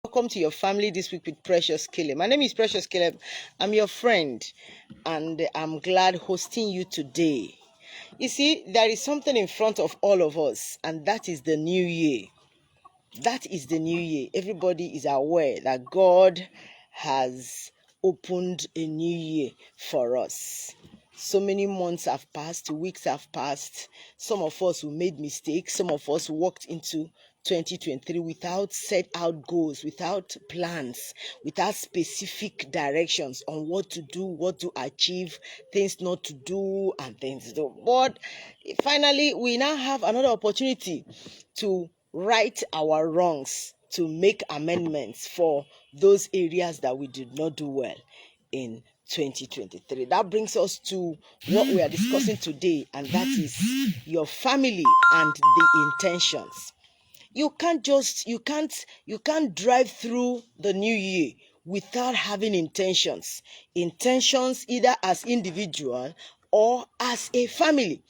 Welcome to your family this week with Precious Caleb. My name is Precious Caleb. I'm your friend, and I'm glad hosting you today. You see, there is something in front of all of us, and that is the new year. That is the new year. Everybody is aware that God has opened a new year for us. So many months have passed, weeks have passed. Some of us who made mistakes, some of us walked into 2023 without set out goals, without plans, without specific directions on what to do, what to achieve, things not to do, and things to do. But finally, we now have another opportunity to right our wrongs, to make amendments for those areas that we did not do well in 2023. That brings us to what we are discussing today, and that is your family and the intentions. You can't drive through the new year without having intentions either as individual or as a family.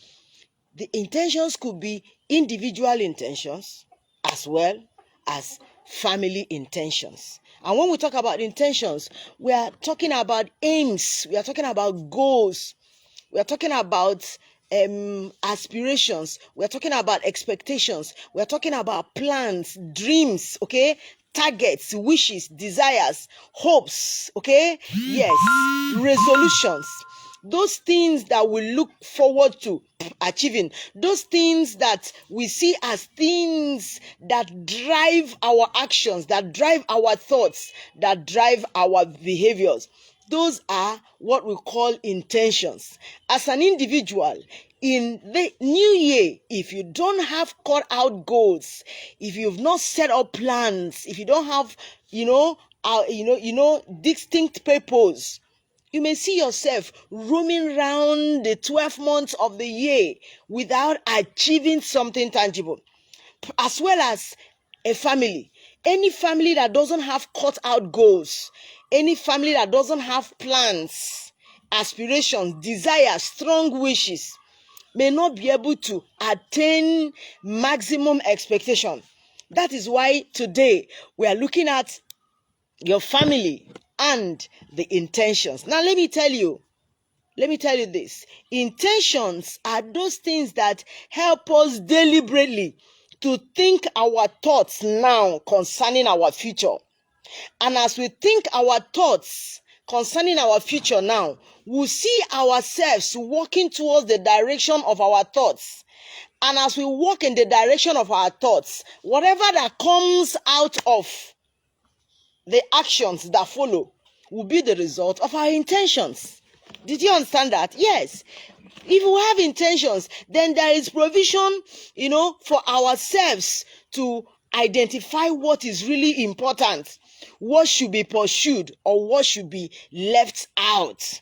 The intentions could be individual intentions as well as family intentions. And when we talk about intentions, we are talking about aims, we are talking about goals, we are talking about aspirations, we are talking about expectations, we are talking about plans, dreams, okay? Targets, wishes, desires, hopes, okay? Yes, resolutions. Those things that we look forward to achieving, those things that we see as things that drive our actions, that drive our thoughts, that drive our behaviors. Those are what we call intentions. As an individual, in the new year, if you don't have cut out goals, if you've not set up plans, if you don't have, distinct purpose, you may see yourself roaming around the 12 months of the year without achieving something tangible, as well as a family. Any family that doesn't have cut out goals, any family that doesn't have plans, aspirations, desires, strong wishes, may not be able to attain maximum expectation. That is why today we are looking at your family and the intentions. Now let me tell you this. Intentions are those things that help us deliberately to think our thoughts now concerning our future. And as we think our thoughts concerning our future now, we'll see ourselves walking towards the direction of our thoughts. And as we walk in the direction of our thoughts, whatever that comes out of the actions that follow will be the result of our intentions. Did you understand that? Yes. If we have intentions, then there is provision, for ourselves to identify what is really important, what should be pursued, or what should be left out.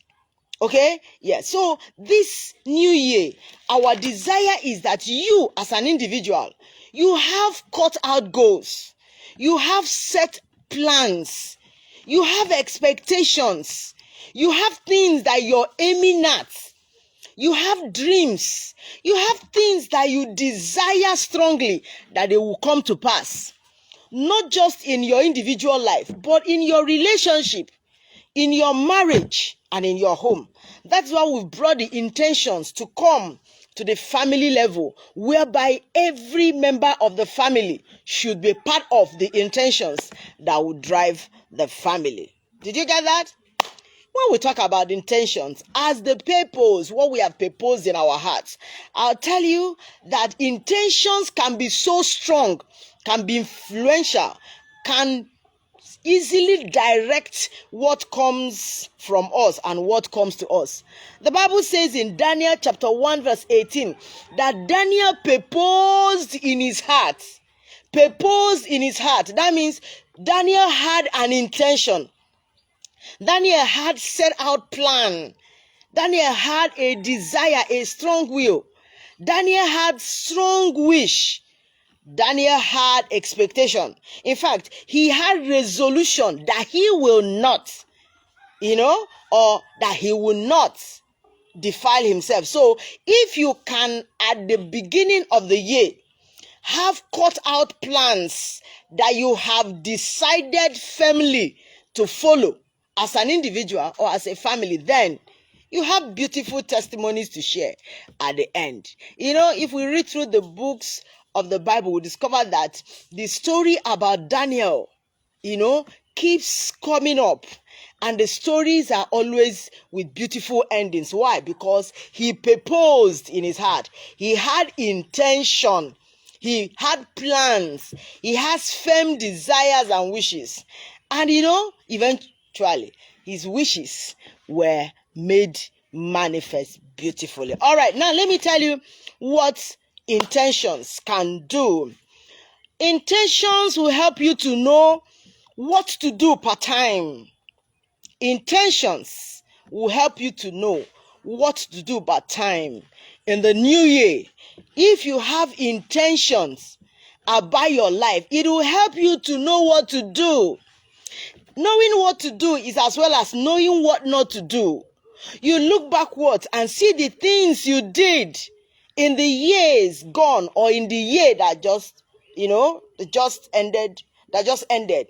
Okay? Yeah. So this new year, our desire is that you, as an individual, you have cut out goals. You have set plans. You have expectations. You have things that you're aiming at. You have dreams. You have things that you desire strongly that they will come to pass. Not just in your individual life, but in your relationship, in your marriage, and in your home. That's why we've brought the intentions to come to the family level, whereby every member of the family should be part of the intentions that will drive the family. Did you get that? When we talk about intentions, as the purpose, what we have purposed in our hearts, I'll tell you that intentions can be so strong, can be influential, can easily direct what comes from us and what comes to us. The Bible says in Daniel chapter 1 verse 18 that Daniel purposed in his heart. Purposed in his heart. That means Daniel had an intention. Daniel had set out plan. Daniel had a desire, a strong will. Daniel had strong wish. Daniel had expectation. In fact, he had resolution that he will not, or that he will not defile himself. So if you can, at the beginning of the year, have cut out plans that you have decided firmly to follow as an individual or as a family, then you have beautiful testimonies to share at the end. If we read through the books of the Bible, we discover that the story about Daniel, keeps coming up. And the stories are always with beautiful endings. Why? Because he purposed in his heart. He had intention. He had plans. He has firm desires and wishes. And eventually, his wishes were made manifest beautifully. All right, now let me tell you what intentions can do. Intentions will help you to know what to do part-time. Intentions will help you to know what to do part-time in the new year. If you have intentions about your life, it will help you to know what to do. Knowing what to do is as well as knowing what not to do. You look backwards and see the things you did in the years gone or in the year that just ended,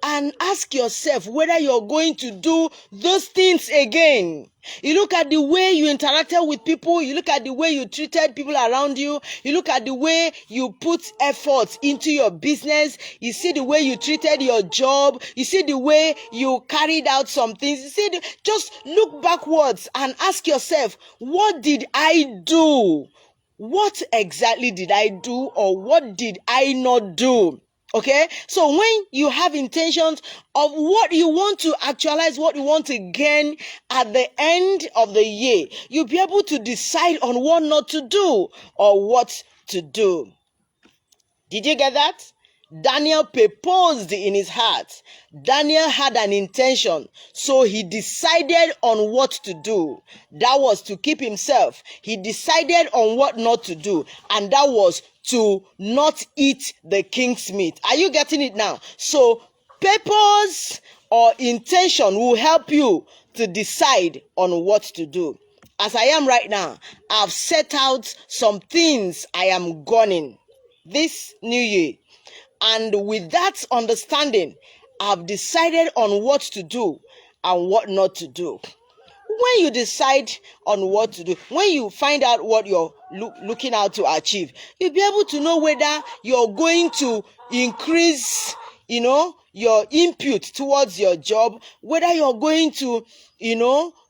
and ask yourself whether you're going to do those things again. You look at the way you interacted with people, you look at the way you treated people around you, you look at the way you put effort into your business, you see the way you treated your job, you see the way you carried out some things, just look backwards and ask yourself, what did I do? What exactly did I do, or what did I not do? Okay, so when you have intentions of what you want to actualize, what you want to gain at the end of the year, you'll be able to decide on what not to do or what to do. Did you get that? Daniel purposed in his heart. Daniel had an intention, so he decided on what to do. That was to keep himself. He decided on what not to do, and that was to not eat the king's meat. Are you getting it now? So purpose or intention will help you to decide on what to do. As I am right now, I've set out some things I am gunning this new year. And with that understanding, I've decided on what to do and what not to do. When you decide on what to do, when you find out what you're looking out to achieve, you'll be able to know whether you're going to increase, your input towards your job, whether you're going to,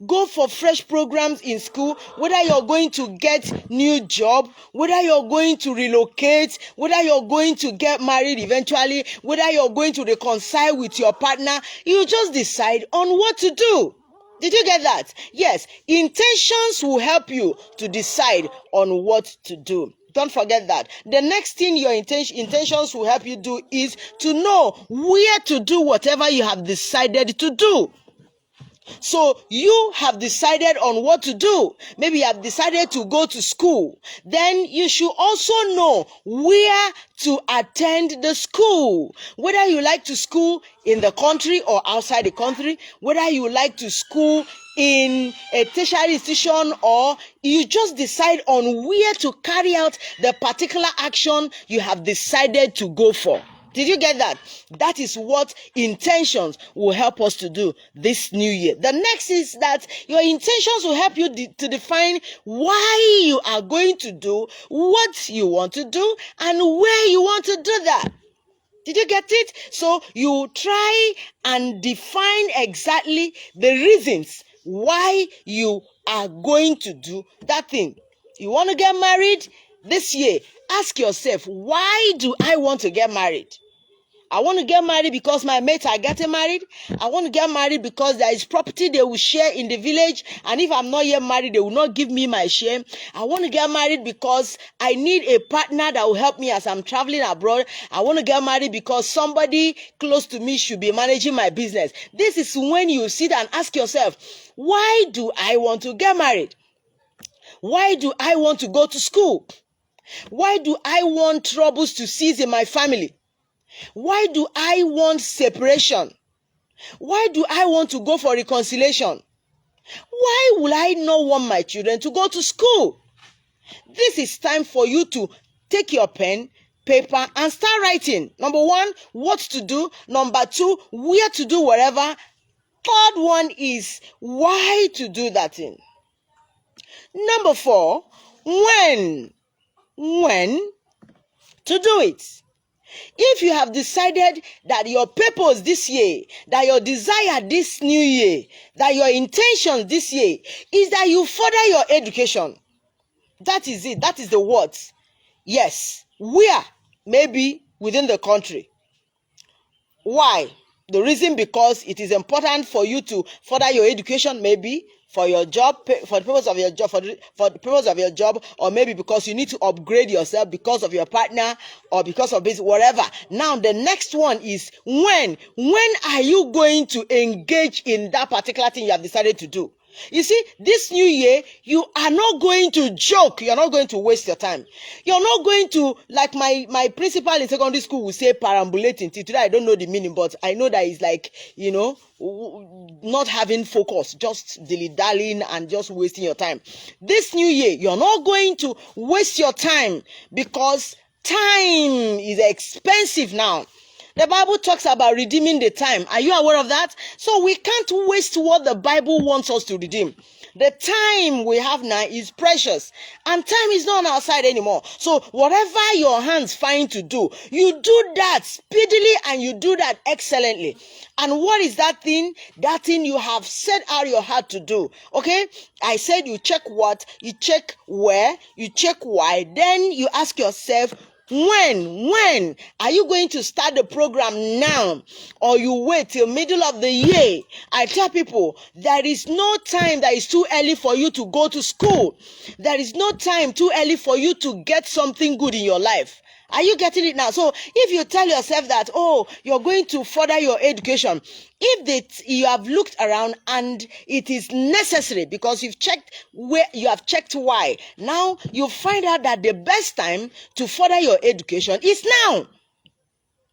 go for fresh programs in school, whether you're going to get new job, whether you're going to relocate, whether you're going to get married eventually, whether you're going to reconcile with your partner. You just decide on what to do. Did you get that? Yes, intentions will help you to decide on what to do. Don't forget that. The next thing your intentions will help you do is to know where to do whatever you have decided to do. So you have decided on what to do. Maybe you have decided to go to school. Then you should also know where to attend the school. Whether you like to school in the country or outside the country, whether you like to school in a tertiary institution, or you just decide on where to carry out the particular action you have decided to go for. Did you get that? That is what intentions will help us to do this new year. The next is that your intentions will help you to define why you are going to do what you want to do and where you want to do that. Did you get it? So you try and define exactly the reasons why you are going to do that thing. You want to get married this year? Ask yourself, why do I want to get married? I want to get married because my mates are getting married. I want to get married because there is property they will share in the village. And if I'm not yet married, they will not give me my share. I want to get married because I need a partner that will help me as I'm traveling abroad. I want to get married because somebody close to me should be managing my business. This is when you sit and ask yourself, why do I want to get married? Why do I want to go to school? Why do I want troubles to cease in my family? Why do I want separation? Why do I want to go for reconciliation? Why will I not want my children to go to school? This is time for you to take your pen, paper and start writing. Number one, what to do. Number two, where to do whatever. Third one is why to do that thing. Number four, when to do it. If you have decided that your purpose this year, that your desire this new year, that your intention this year is that you further your education, that is it. That is the words. Yes. Where? Maybe within the country. Why? The reason because it is important for you to further your education, maybe for your job, for the purpose of your job, for the purpose of your job, or maybe because you need to upgrade yourself because of your partner or because of this, whatever. Now the next one is when. When are you going to engage in that particular thing you have decided to do? You see, this new year, you are not going to joke. You're not going to waste your time. You're not going to, like my principal in secondary school will say, perambulating. Today, I don't know the meaning, but I know that it's like, not having focus, just dilly-dallying and just wasting your time. This new year, you're not going to waste your time because time is expensive now. The Bible talks about redeeming the time. Are you aware of that? So we can't waste what the Bible wants us to redeem. The time we have now is precious and time is not on our side anymore. So whatever your hands find to do, you do that speedily and you do that excellently. And what is that thing? That thing you have set out your heart to do. Okay? I said you check what, you check where, you check why. Then you ask yourself, when are you going to start the program now, or you wait till middle of the year? I tell people there is no time that is too early for you to go to school. There is no time too early for you to get something good in your life. Are you getting it now? So if you tell yourself that, you're going to further your education, if you have looked around and it is necessary because you've checked where, you have checked why, now you find out that the best time to further your education is now.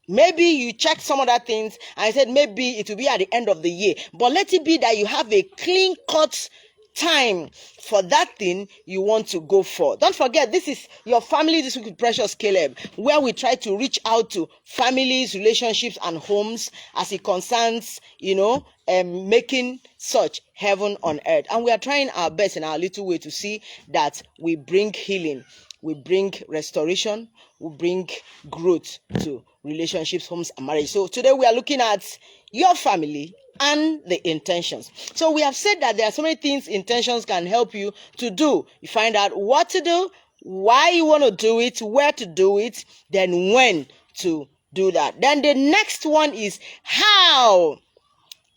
Maybe you checked some other things and I said maybe it will be at the end of the year, but let it be that you have a clean cut time for that thing you want to go for. Don't forget, this is your family this week with Precious Caleb, where we try to reach out to families, relationships, and homes as it concerns, making such heaven on earth. And we are trying our best in our little way to see that we bring healing, we bring restoration, we bring growth to relationships, homes, and marriage. So today we are looking at your family and the intentions. So we have said that there are so many things intentions can help you to do. You find out what to do, why you want to do it, where to do it, then when to do that. Then the next one is how.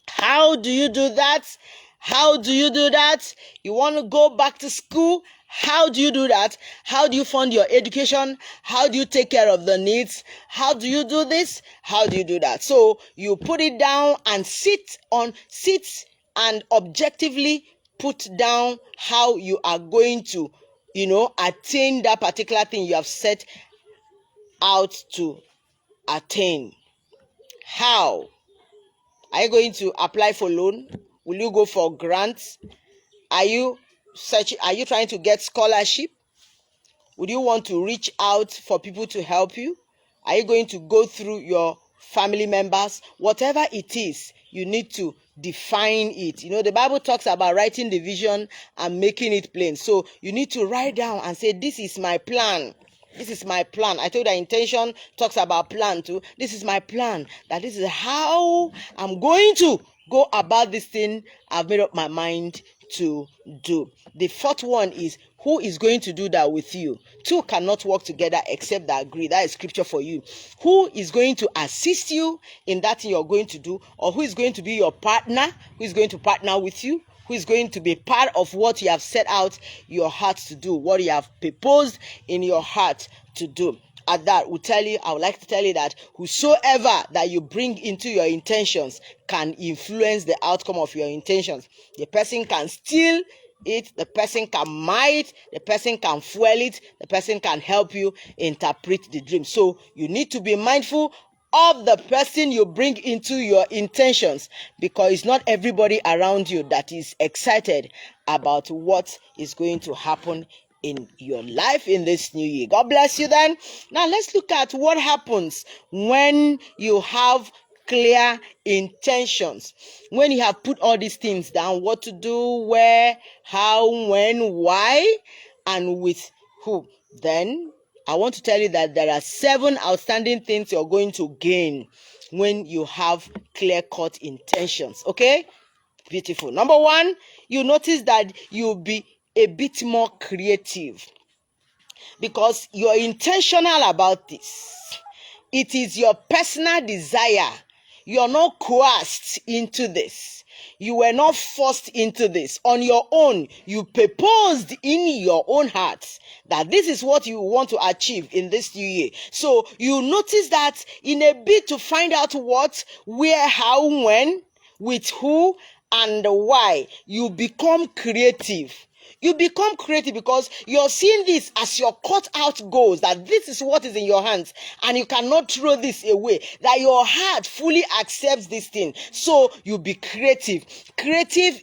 How do you do that? How do you do that? You want to go back to school? How do you do that? How do you fund your education? How do you take care of the needs? How do you do this? How do you do that? So you put it down and sit and objectively put down how you are going to, attain that particular thing you have set out to attain. How? Are you going to apply for loan? Will you go for grants? Are you trying to get scholarship? Would you want to reach out for people to help you? Are you going to go through your family members? Whatever it is, you need to define it. The Bible talks about writing the vision and making it plain. So you need to write down and say, this is my plan. This is my plan. I told you that intention talks about plan too. This is my plan. That this is how I'm going to go about this thing I've made up my mind to do. The fourth one is, who is going to do that with you? Two cannot work together except they agree. That is scripture for you. Who is going to assist you in that thing you're going to do? Or who is going to be your partner? Who is going to partner with you? Who is going to be part of what you have set out your heart to do, what you have proposed in your heart to do. At that, I would like to tell you that whosoever that you bring into your intentions can influence the outcome of your intentions. The person can steal it, the person can might, the person can fuel it, the person can help you interpret the dream. So you need to be mindful of the person you bring into your intentions, because it's not everybody around you that is excited about what is going to happen in your life in this new year. God bless you then. Now let's look at what happens when you have clear intentions. When you have put all these things down, what to do, where, how, when, why, and with who. Then I want to tell you that there are 7 outstanding things you're going to gain when you have clear-cut intentions. Okay? Beautiful. Number 1, you notice that you'll be a bit more creative because you're intentional about this. It is your personal desire. You're not coerced into this. You were not forced into this. On your own, you proposed in your own heart that this is what you want to achieve in this new year. So you notice that in a bid to find out what, where, how, when, with who, and why, you become creative. You become creative because you're seeing this as your cut out goals, that this is what is in your hands and you cannot throw this away, that your heart fully accepts this thing. So you be creative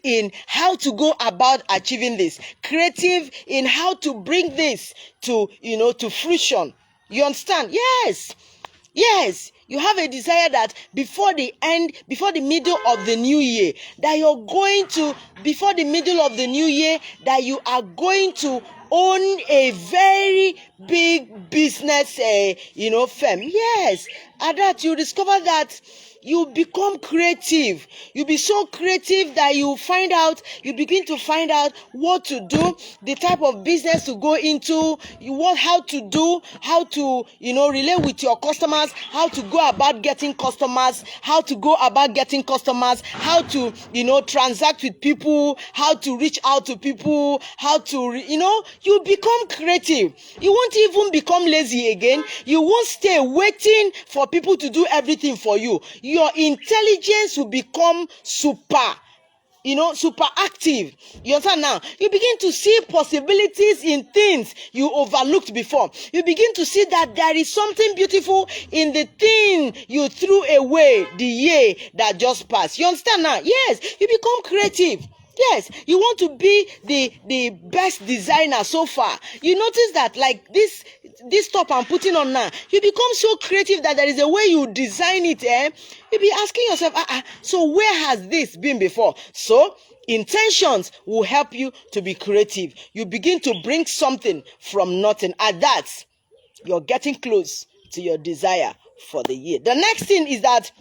in how to go about achieving this, creative in how to bring this to, to fruition. You understand? Yes, you have a desire that before the middle of the new year, that you're going to, before the middle of the new year, that you are going to own a very big business, firm. Yes, at that you discover that you become creative. You be so creative that you begin to find out what to do, the type of business to go into, how to relate with your customers, how to go about getting customers, how to, transact with people, how to reach out to people, you become creative. You won't even become lazy again. You won't stay waiting for people to do everything for you. Your intelligence will become super active. You understand now? You begin to see possibilities in things you overlooked before. You begin to see that there is something beautiful in the thing you threw away the year that just passed. You understand now? Yes, you become creative. Yes, you want to be the best designer so far. You notice that, like this top I'm putting on now, you become so creative that there is a way you design it. You be asking yourself, so where has this been before? So intentions will help you to be creative. You begin to bring something from nothing. At that, you're getting close to your desire for the year. The next thing is that,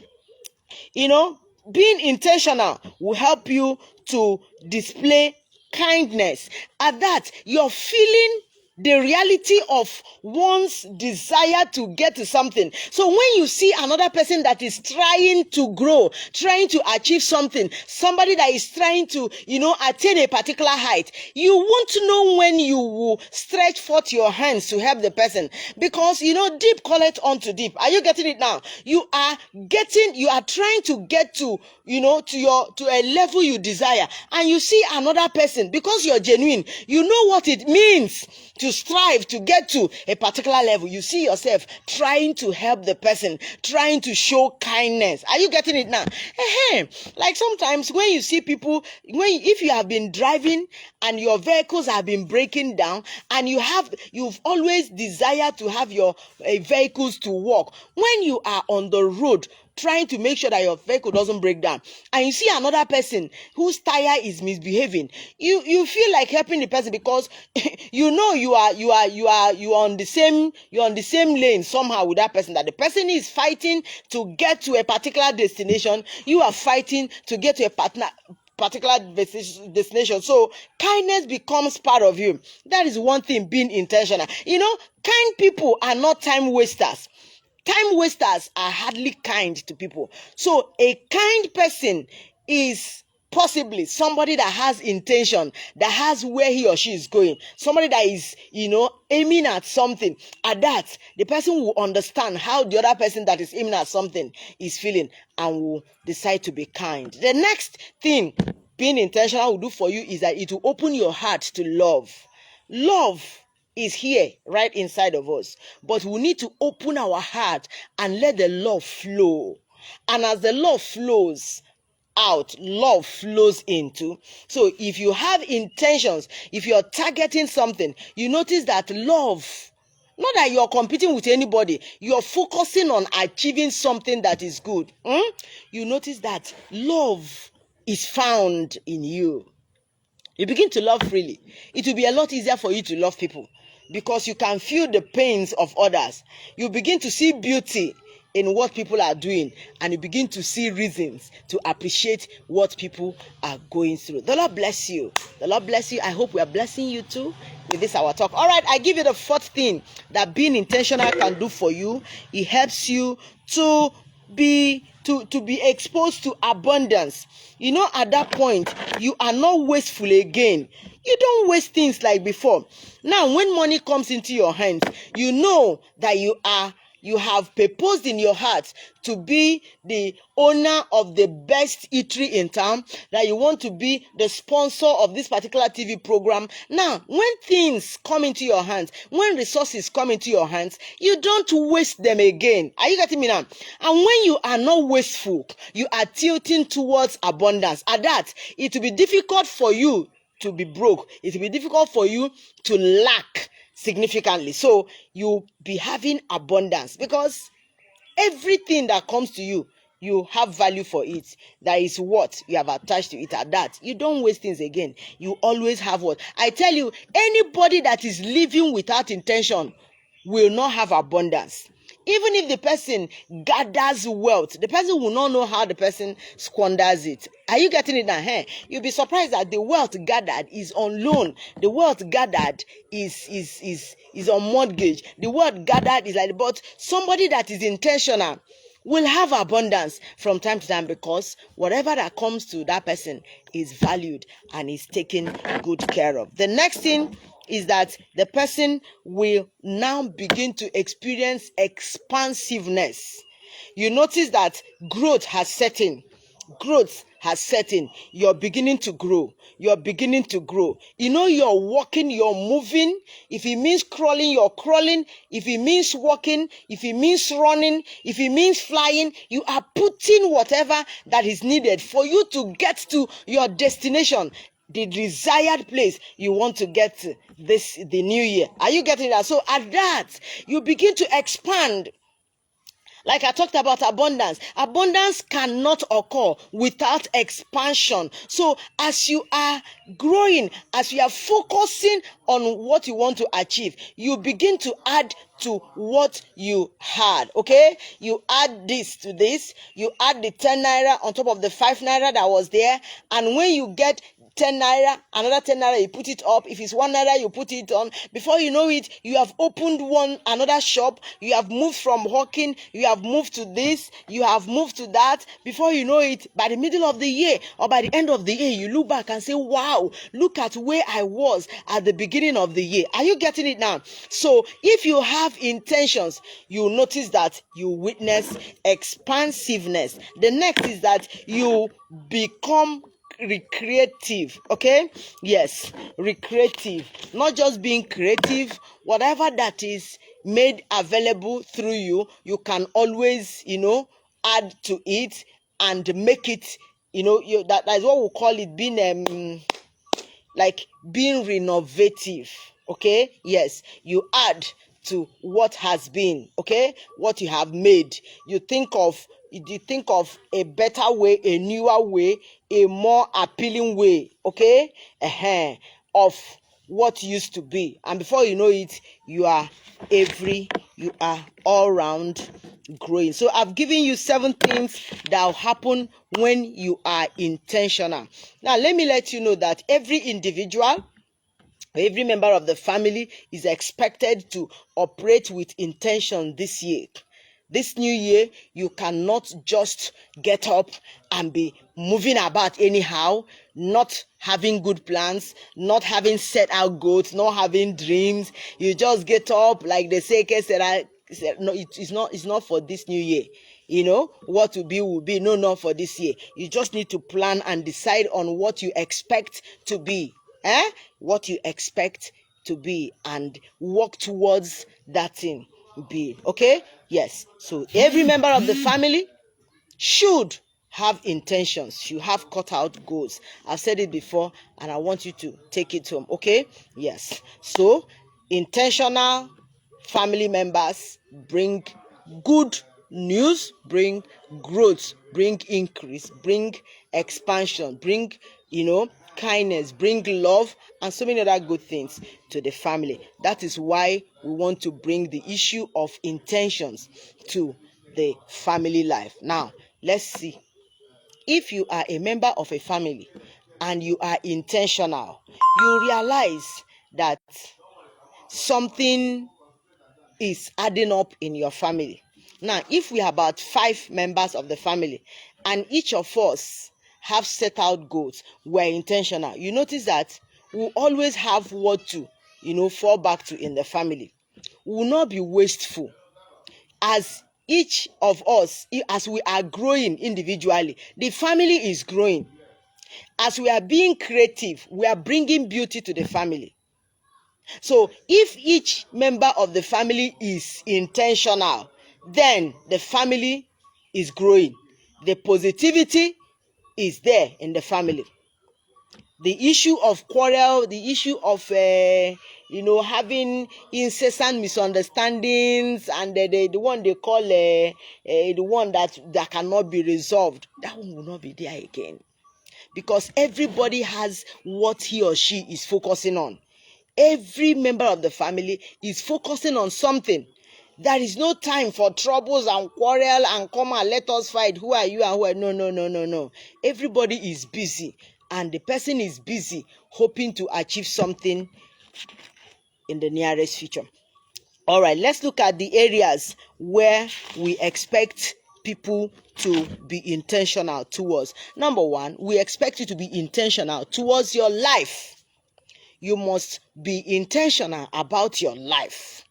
being intentional will help you to display kindness. At that, you're feeling the reality of one's desire to get to something. So when you see another person that is trying to grow, trying to achieve something, somebody that is trying to, attain a particular height, you won't know when you will stretch forth your hands to help the person, because, deep calleth unto deep. Are you getting it now? You are trying to get to, to a level you desire, and you see another person, because you're genuine, you know what it means to strive to get to a particular level. You see yourself trying to help the person, trying to show kindness. Are you getting it now? Like sometimes when you see people, if you have been driving and your vehicles have been breaking down, and you've always desired to have your vehicles to work, when you are on the road trying to make sure that your vehicle doesn't break down, and you see another person whose tire is misbehaving, you feel like helping the person, because you are on the same lane somehow with that person, that the person is fighting to get to a particular destination, you are fighting to get to a particular destination. So kindness becomes part of you. That is one thing, being intentional. Kind people are not time wasters. Time wasters are hardly kind to people. So a kind person is possibly somebody that has intention, that has where he or she is going, somebody that is, aiming at something. At that, the person will understand how the other person that is aiming at something is feeling, and will decide to be kind. The next thing being intentional will do for you is that it will open your heart to love. Love is here right inside of us, but we need to open our heart and let the love flow. And as the love flows, out, love flows into. So if you have intentions, if you're targeting something, you notice that love, not that you're competing with anybody, you're focusing on achieving something that is good. You notice that love is found in you. You begin to love freely. It will be a lot easier for you to love people because you can feel the pains of others. You begin to see beauty in what people are doing, and you begin to see reasons to appreciate what people are going through. The Lord bless you. The Lord bless you. I hope we are blessing you too with this our talk. All right, I give you the fourth thing that being intentional can do for you. It helps you to be exposed to abundance. You know, at that point, you are not wasteful again. You don't waste things like before. Now, when money comes into your hands, you know that you have purposed in your heart to be the owner of the best eatery in town, that you want to be the sponsor of this particular TV program. Now, when things come into your hands, when resources come into your hands, you don't waste them again. Are you getting me now? And when you are not wasteful, you are tilting towards abundance. At that, it will be difficult for you to be broke. It will be difficult for you to lack significantly. So you'll be having abundance because everything that comes to you, you have value for it. That is what you have attached to it. At that, you don't waste things again. You always have what? I tell you, anybody that is living without intention will not have abundance. Even if the person gathers wealth, the person will not know how the person squanders it. Are you getting it now? Hey, you'll be surprised that the wealth gathered is on loan. The wealth gathered is on mortgage. The wealth gathered is like, but somebody that is intentional will have abundance from time to time because whatever that comes to that person is valued and is taken good care of. The next thing is that the person will now begin to experience expansiveness. You notice that growth has set in. Growth has set in. You're beginning to grow. You're beginning to grow. You know, you're walking, you're moving. If it means crawling, you're crawling. If it means walking, if it means running, if it means flying, you are putting whatever that is needed for you to get to your destination, the desired place you want to get to the new year. Are you getting that? So at that, you begin to expand. Like I talked about abundance. Abundance cannot occur without expansion. So as you are growing, as you are focusing on what you want to achieve, you begin to add to what you had. Okay? You add this to this. You add the 10 naira on top of the 5 naira that was there. And when you get 10 naira, another 10 naira, you put it up. If it's 1 naira, you put it on. Before you know it, you have opened another shop. You have moved from hawking. You have moved to this. You have moved to that. Before you know it, by the middle of the year or by the end of the year, you look back and say, wow, look at where I was at the beginning of the year. Are you getting it now? So if you have intentions, you notice that you witness expansiveness. The next is that you become recreative. Okay, yes, recreative, not just being creative. Whatever that is made available through you, you can always add to it and make it, that is what we call it being like being renovative. Okay, yes, you add to what has been, okay, what you have made. You think of a better way, a newer way, a more appealing way, okay, of what used to be. And before you know it, you are all round growing. So I've given you 7 things that will happen when you are intentional. Now let me let you know that every individual, every member of the family is expected to operate with intention this year. This new year, you cannot just get up and be moving about anyhow, not having good plans, not having set out goals, not having dreams. You just get up, like they say, no, it's not for this new year. What will be. No, not for this year. You just need to plan and decide on what you expect to be. What you expect to be and work towards that thing be. Okay? Yes. So every member of the family should have intentions, you have cut out goals. I've said it before and I want you to take it home, okay? Yes. So, intentional family members bring good news, bring growth, bring increase, bring expansion, bring, kindness, bring love, and so many other good things to the family. That is why we want to bring the issue of intentions to the family life. Now, let's see. If you are a member of a family and you are intentional, you realize that something is adding up in your family. Now, if we are about 5 members of the family and each of us have set out goals, we're intentional, you notice that we'll always have what to, fall back to in the family. We will not be wasteful. As each of us, as we are growing individually, the family is growing. As we are being creative, we are bringing beauty to the family. So if each member of the family is intentional, then the family is growing. The positivity is there in the family. The issue of quarrel, the issue of having incessant misunderstandings, and the one they call the one that cannot be resolved, that one will not be there again, because everybody has what he or she is focusing on. Every member of the family is focusing on something. There is no time for troubles and quarrel and come and let us fight. Who are you and who are no. Everybody is busy, and the person is busy hoping to achieve something in the nearest future. All right, let's look at the areas where we expect people to be intentional towards. Number 1, we expect you to be intentional towards your life. You must be intentional about your life.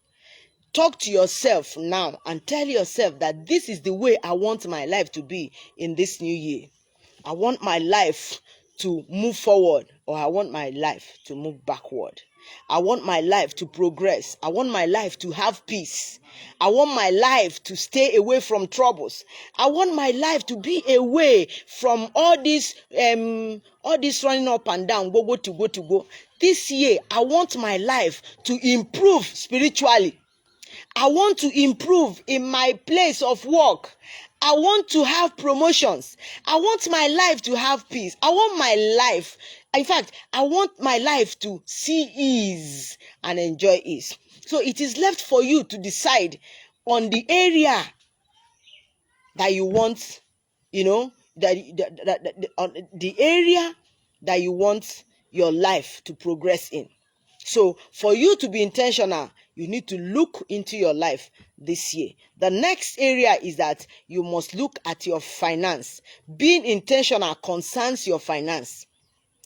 Talk to yourself now and tell yourself that this is the way I want my life to be in this new year. I want my life to move forward, or I want my life to move backward. I want my life to progress. I want my life to have peace. I want my life to stay away from troubles. I want my life to be away from all this running up and down, go. This year, I want my life to improve spiritually. I want to improve in my place of work. I want to have promotions. I want my life to have peace. I want my life, in fact, I want my life to see ease and enjoy ease. So it is left for you to decide on the area that you want, the area that you want your life to progress in. So for you to be intentional, you need to look into your life this year. The next area is that you must look at your finance. Being intentional concerns your finance.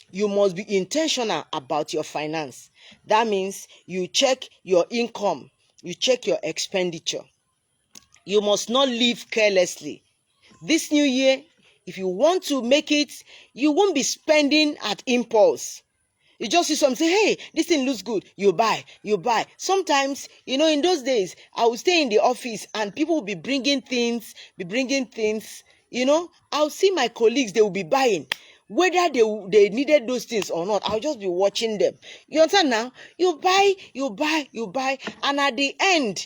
You must be intentional about your finance. That means you check your income, you check your expenditure. You must not live carelessly. This new year, if you want to make it, you won't be spending at impulse. You just see something, hey, this thing looks good. You buy. Sometimes, in those days, I would stay in the office and people will be bringing things. I'll see my colleagues, they will be buying. Whether they needed those things or not, I'll just be watching them. You understand now? You buy. And at the end,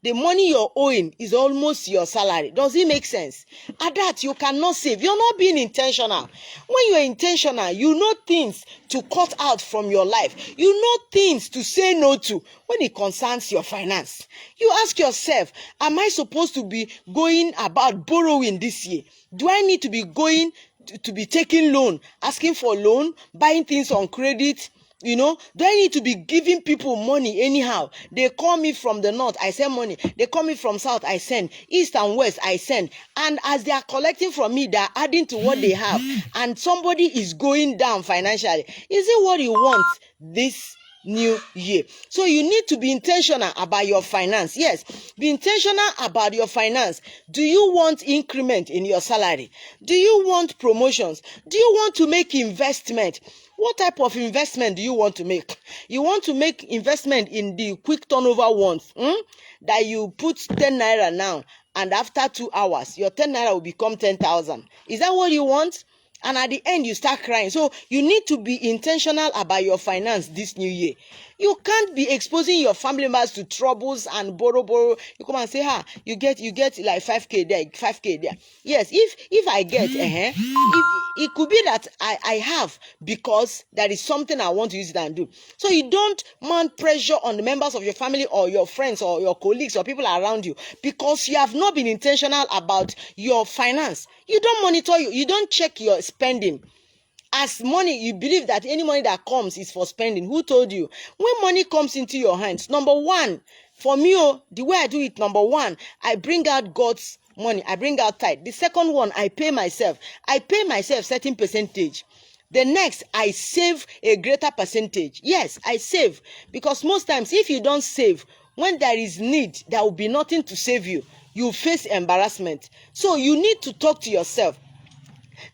the money you're owing is almost your salary. Does it make sense? At that, you cannot save. You're not being intentional. When you're intentional, you know things to cut out from your life. You know things to say no to when it concerns your finance. You ask yourself, am I supposed to be going about borrowing this year? Do I need to be going to be taking loan, asking for loan, buying things on credit? Do I need to be giving people money anyhow? They call me from the north, I send money. They call me from south, I send. East and west, I send. And as they are collecting from me, they are adding to what they have. And somebody is going down financially. Is it what you want this new year? So you need to be intentional about your finance. Yes, be intentional about your finance. Do you want increment in your salary? Do you want promotions? Do you want to make investment? What type of investment do you want to make? You want to make investment in the quick turnover ones, that you put 10 naira now and after 2 hours, your 10 naira will become 10,000. Is that what you want? And at the end, you start crying. So you need to be intentional about your finance this new year. You can't be exposing your family members to troubles and borrow. You come and say, you get like 5K there, 5K there. Yes, if I get, it could be that I have, because there is something I want to use it and do. So you don't mount pressure on the members of your family or your friends or your colleagues or people around you, because you have not been intentional about your finance. You don't monitor, you don't check your spending. As money, you believe that any money that comes is for spending. Who told you? When money comes into your hands, number one, for me, the way I do it, number one, I bring out God's money. I bring out tithe. The second one, I pay myself. I pay myself certain percentage. The next, I save a greater percentage. Yes, I save. Because most times, if you don't save, when there is need, there will be nothing to save you. You face embarrassment. So you need to talk to yourself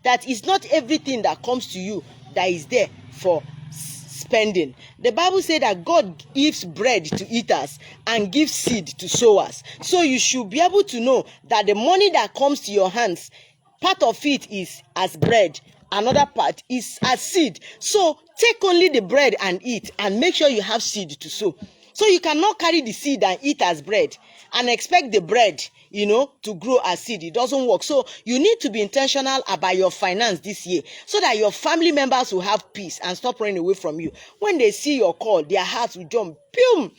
that it's not everything that comes to you that is there for spending. The Bible said that God gives bread to eaters and gives seed to sowers. So you should be able to know that the money that comes to your hands, part of it is as bread, another part is as seed. So take only the bread and eat, and make sure you have seed to sow. So you cannot carry the seed and eat as bread and expect the bread, to grow as seed. It doesn't work. So you need to be intentional about your finance this year, so that your family members will have peace and stop running away from you. When they see your call, their hearts will jump. Boom!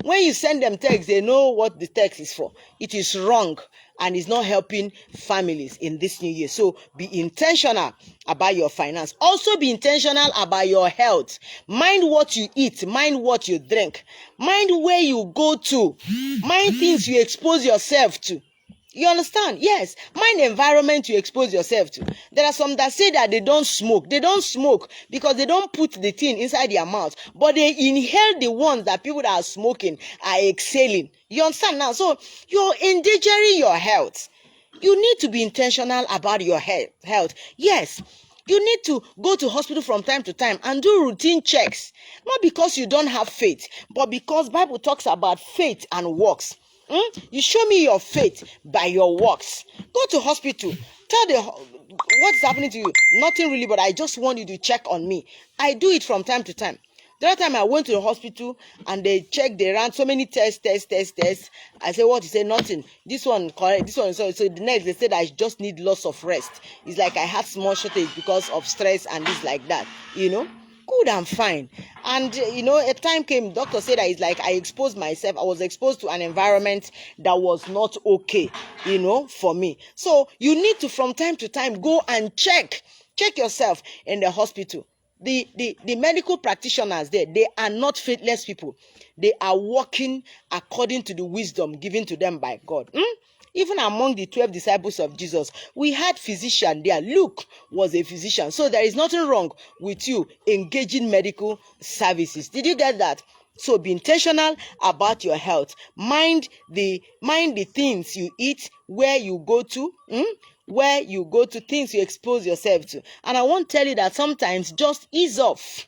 When you send them text, they know what the text is for. It is wrong, and it's not helping families in this new year. So be intentional about your finance. Also be intentional about your health. Mind what you eat. Mind what you drink. Mind where you go to. Mind things you expose yourself to. You understand? Yes. Mind the environment you expose yourself to. There are some that say that they don't smoke. They don't smoke because they don't put the thing inside their mouth, but they inhale the ones that people that are smoking are exhaling. You understand now? So you're endangering your health. You need to be intentional about your health. Yes. You need to go to hospital from time to time and do routine checks. Not because you don't have faith, but because Bible talks about faith and works. You show me your faith by your works. Go to hospital. Tell what's happening to you. Nothing really, but I just want you to check on me. I do it from time to time. The other time I went to the hospital and they checked, they ran so many tests. I said, what? He said, nothing. This one correct. This one. So the next, they said I just need lots of rest. It's like I had small shortage because of stress and this like that. Good and fine. And a time came, doctor said that it's like I exposed myself. I was exposed to an environment that was not okay, for me. So you need to from time to time go and check yourself in the hospital. The medical practitioners there, they are not faithless people. They are working according to the wisdom given to them by God. Even among the 12 disciples of Jesus, we had physician there. Luke was a physician. So there is nothing wrong with you engaging medical services. Did you get that? So be intentional about your health. Mind the things you eat, where you go to, things you expose yourself to. And I won't tell you that sometimes just ease off.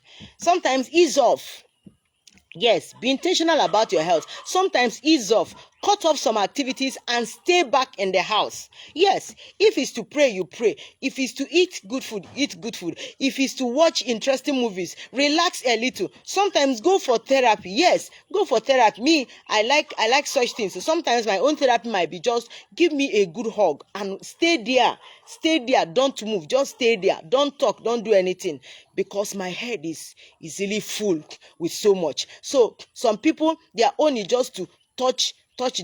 Yes, be intentional about your health. Sometimes ease off. Cut off some activities and stay back in the house. Yes, if it's to pray, you pray. If it's to eat good food, eat good food. If it's to watch interesting movies, relax a little. Sometimes go for therapy. Yes, go for therapy. Me, I like such things. So sometimes my own therapy might be just give me a good hug and stay there. Stay there. Don't move. Just stay there. Don't talk. Don't do anything. Because my head is really full with so much. So some people, their own is just to touch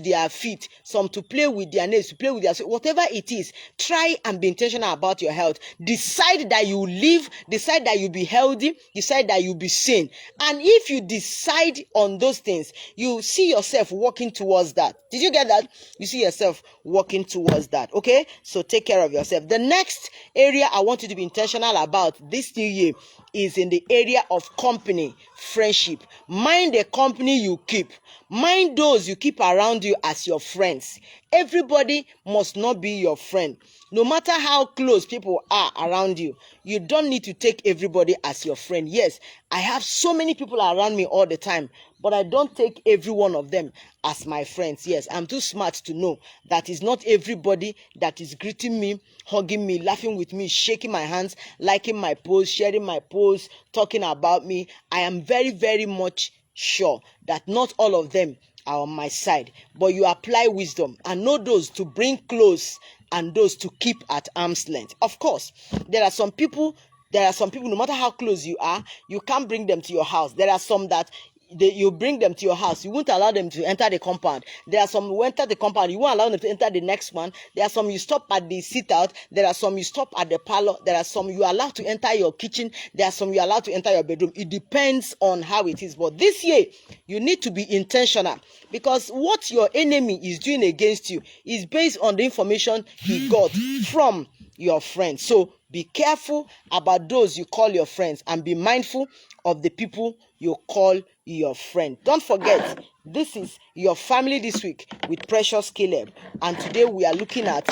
their feet, some to play with their nails, to play with their, whatever it is. Try and be intentional about your health. Decide that you live, decide that you be healthy, decide that you be sane. And if you decide on those things, you see yourself working towards that. Did you get that? You see yourself working towards that. Okay, so take care of yourself. The next area I want you to be intentional about this new year is in the area of company, friendship. Mind the company you keep. Mind those you keep around you as your friends. Everybody must not be your friend. No matter how close people are around you, you don't need to take everybody as your friend. Yes, I have so many people around me all the time, but I don't take every one of them as my friends. Yes, I'm too smart to know that it's not everybody that is greeting me, hugging me, laughing with me, shaking my hands, liking my posts, sharing my posts, talking about me. I am very, very much sure that not all of them are on my side, but you apply wisdom and know those to bring close and those to keep at arm's length. Of course, there are some people, no matter how close you are, you can't bring them to your house. There are some that you bring them to your house, you won't allow them to enter the compound. There are some who enter the compound, you won't allow them to enter the next one. There are some you stop at the sit out. There are some you stop at the parlor. There are some you are allowed to enter your kitchen. There are some you are allowed to enter your bedroom. It depends on how it is. But this year, you need to be intentional, because what your enemy is doing against you is based on the information he got from your friends. So be careful about those you call your friends, and be mindful of the people you call your friend. Don't forget, this is your family this week with Precious Caleb, and today we are looking at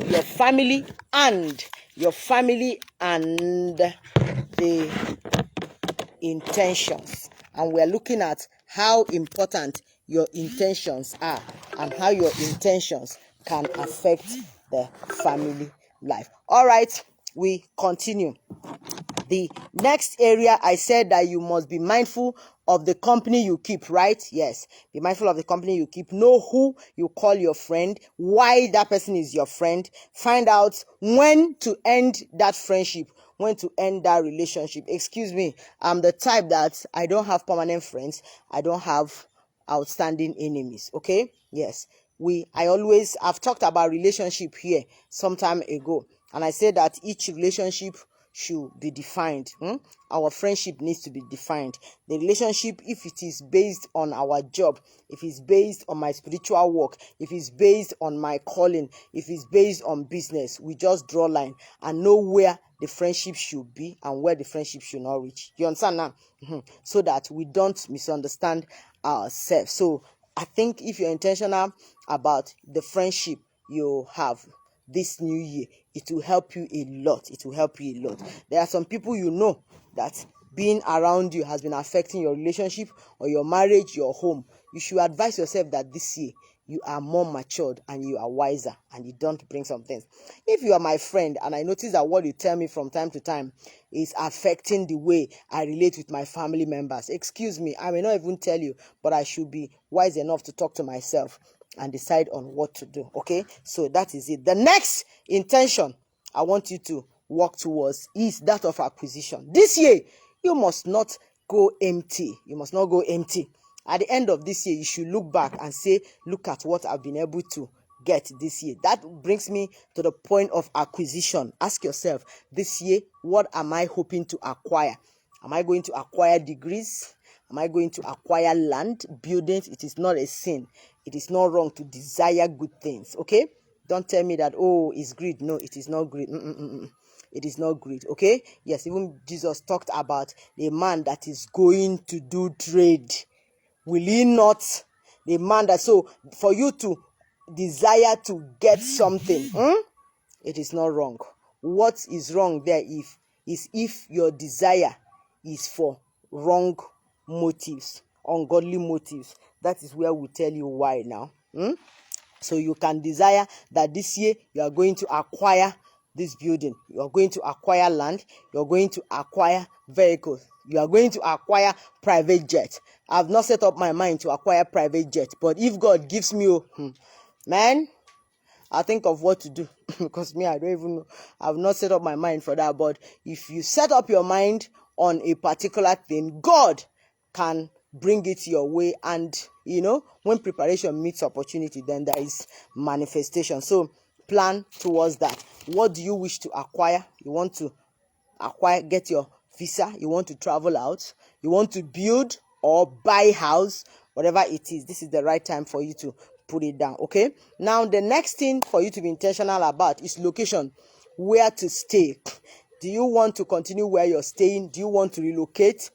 your family and the intentions, and we are looking at how important your intentions are and how your intentions can affect the family life. All right, we continue. The next area, I said that you must be mindful of the company you keep, right? Yes, be mindful of the company you keep. Know who you call your friend, why that person is your friend. Find out when to end that friendship, when to end that relationship. Excuse me, I'm the type that I don't have permanent friends. I don't have outstanding enemies. Okay? Yes. I've talked about relationship here some time ago, and I said that each relationship should be defined. Our friendship needs to be defined. The relationship, if it is based on our job, if it's based on my spiritual work, if it's based on my calling, if it's based on business, we just draw line and know where the friendship should be and where the friendship should not reach. You understand now? So that we don't misunderstand ourselves. So I think if you're intentional about the friendship you have this new year, it will help you a lot. It will help you a lot. There are some people you know that being around you has been affecting your relationship or your marriage, your home. You should advise yourself that this year you are more matured and you are wiser, and you don't bring some things. If you are my friend and I notice that what you tell me from time to time is affecting the way I relate with my family members, excuse me, I may not even tell you, but I should be wise enough to talk to myself and decide on what to do. Okay, so that is it. The next intention I want you to work towards is that of acquisition. This year, you must not go empty. You must not go empty. At the end of this year, you should look back and say, look at what I've been able to get this year. That brings me to the point of acquisition. Ask yourself, this year, what am I hoping to acquire? Am I going to acquire degrees? Am I going to acquire land, buildings? It is not a sin. It is not wrong to desire good things. Okay? Don't tell me that, oh, it's greed. No, it is not greed. It is not greed. Okay? Yes, even Jesus talked about the man that is going to do trade. Will he not? The man that, so for you to desire to get something, it is not wrong. What is wrong there is if your desire is for wrong motives, ungodly motives. That is where we tell you why now. So you can desire that this year you are going to acquire this building, you are going to acquire land, you are going to acquire vehicles, you are going to acquire private jet. I've not set up my mind to acquire private jet, but if God gives me, man, I'll think of what to do. Because me, I don't even know. I've not set up my mind for that. But if you set up your mind on a particular thing, God can bring it your way. And, when preparation meets opportunity, then there is manifestation. So plan towards that. What do you wish to acquire? You want to acquire, get your visa. You want to travel out. You want to build or buy house, whatever it is. This is the right time for you to put it down. Okay, now the next thing for you to be intentional about is location. Where to stay. Do you want to continue where you're staying? Do you want to relocate?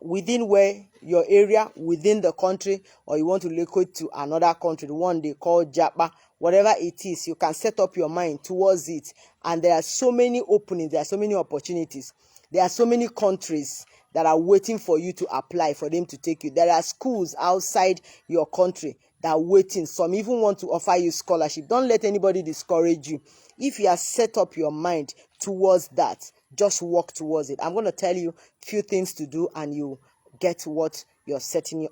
within where your area, within the country, or you want to relocate to another country, the one they call Japa, whatever it is, you can set up your mind towards it. And there are so many openings, there are so many opportunities, there are so many countries that are waiting for you to apply, for them to take you. There are schools outside your country that are waiting. Some even want to offer you scholarship. Don't let anybody discourage you. If you have set up your mind towards that, just walk towards it. I'm going to tell you a few things to do, and you get what you're setting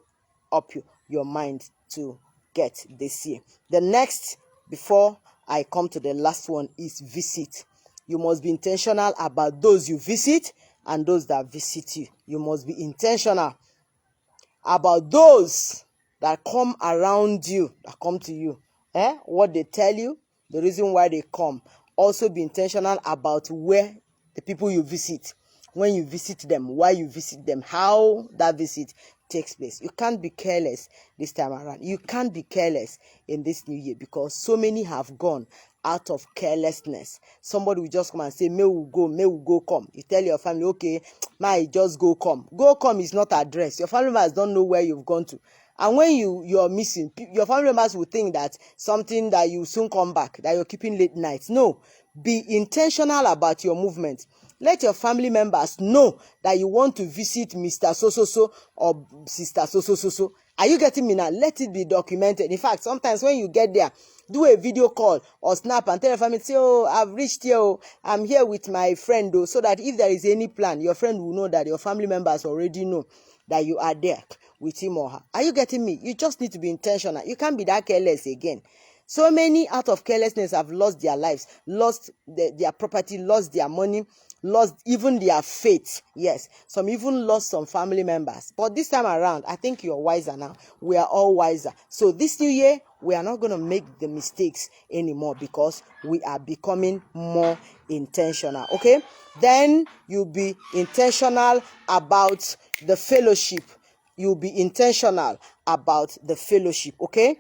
up your mind to get this year. The next, before I come to the last one, is visit. You must be intentional about those you visit and those that visit you. You must be intentional about those that come around you, that come to you. What they tell you, the reason why they come. Also be intentional about where the people you visit, when you visit them, why you visit them, how that visit takes place. You can't be careless this time around. You can't be careless in this new year, because so many have gone out of carelessness. Somebody will just come and say, may we go, come. You tell your family, okay, may just go, come. Go, come is not address. Your family members don't know where you've gone to. And when you're missing, your family members will think that something that you soon come back, that you're keeping late nights. No, be intentional about your movement. Let your family members know that you want to visit Mr. So or Sister So. Are you getting me now? Let it be documented. In fact, sometimes when you get there, do a video call or snap and tell your family, say, oh, I've reached here. Oh, I'm here with my friend. Oh, so that if there is any plan, your friend will know that your family members already know that you are there with him or her. Are you getting me? You just need to be intentional. You can't be that careless again. So many out of carelessness have lost their lives, lost their property, lost their money, lost even their faith. Yes, some even lost some family members. But this time around, I think you're wiser now. We are all wiser. So this new year, we are not going to make the mistakes anymore, because we are becoming more intentional. Okay? Then you'll be intentional about the fellowship. You'll be intentional about the fellowship. Okay?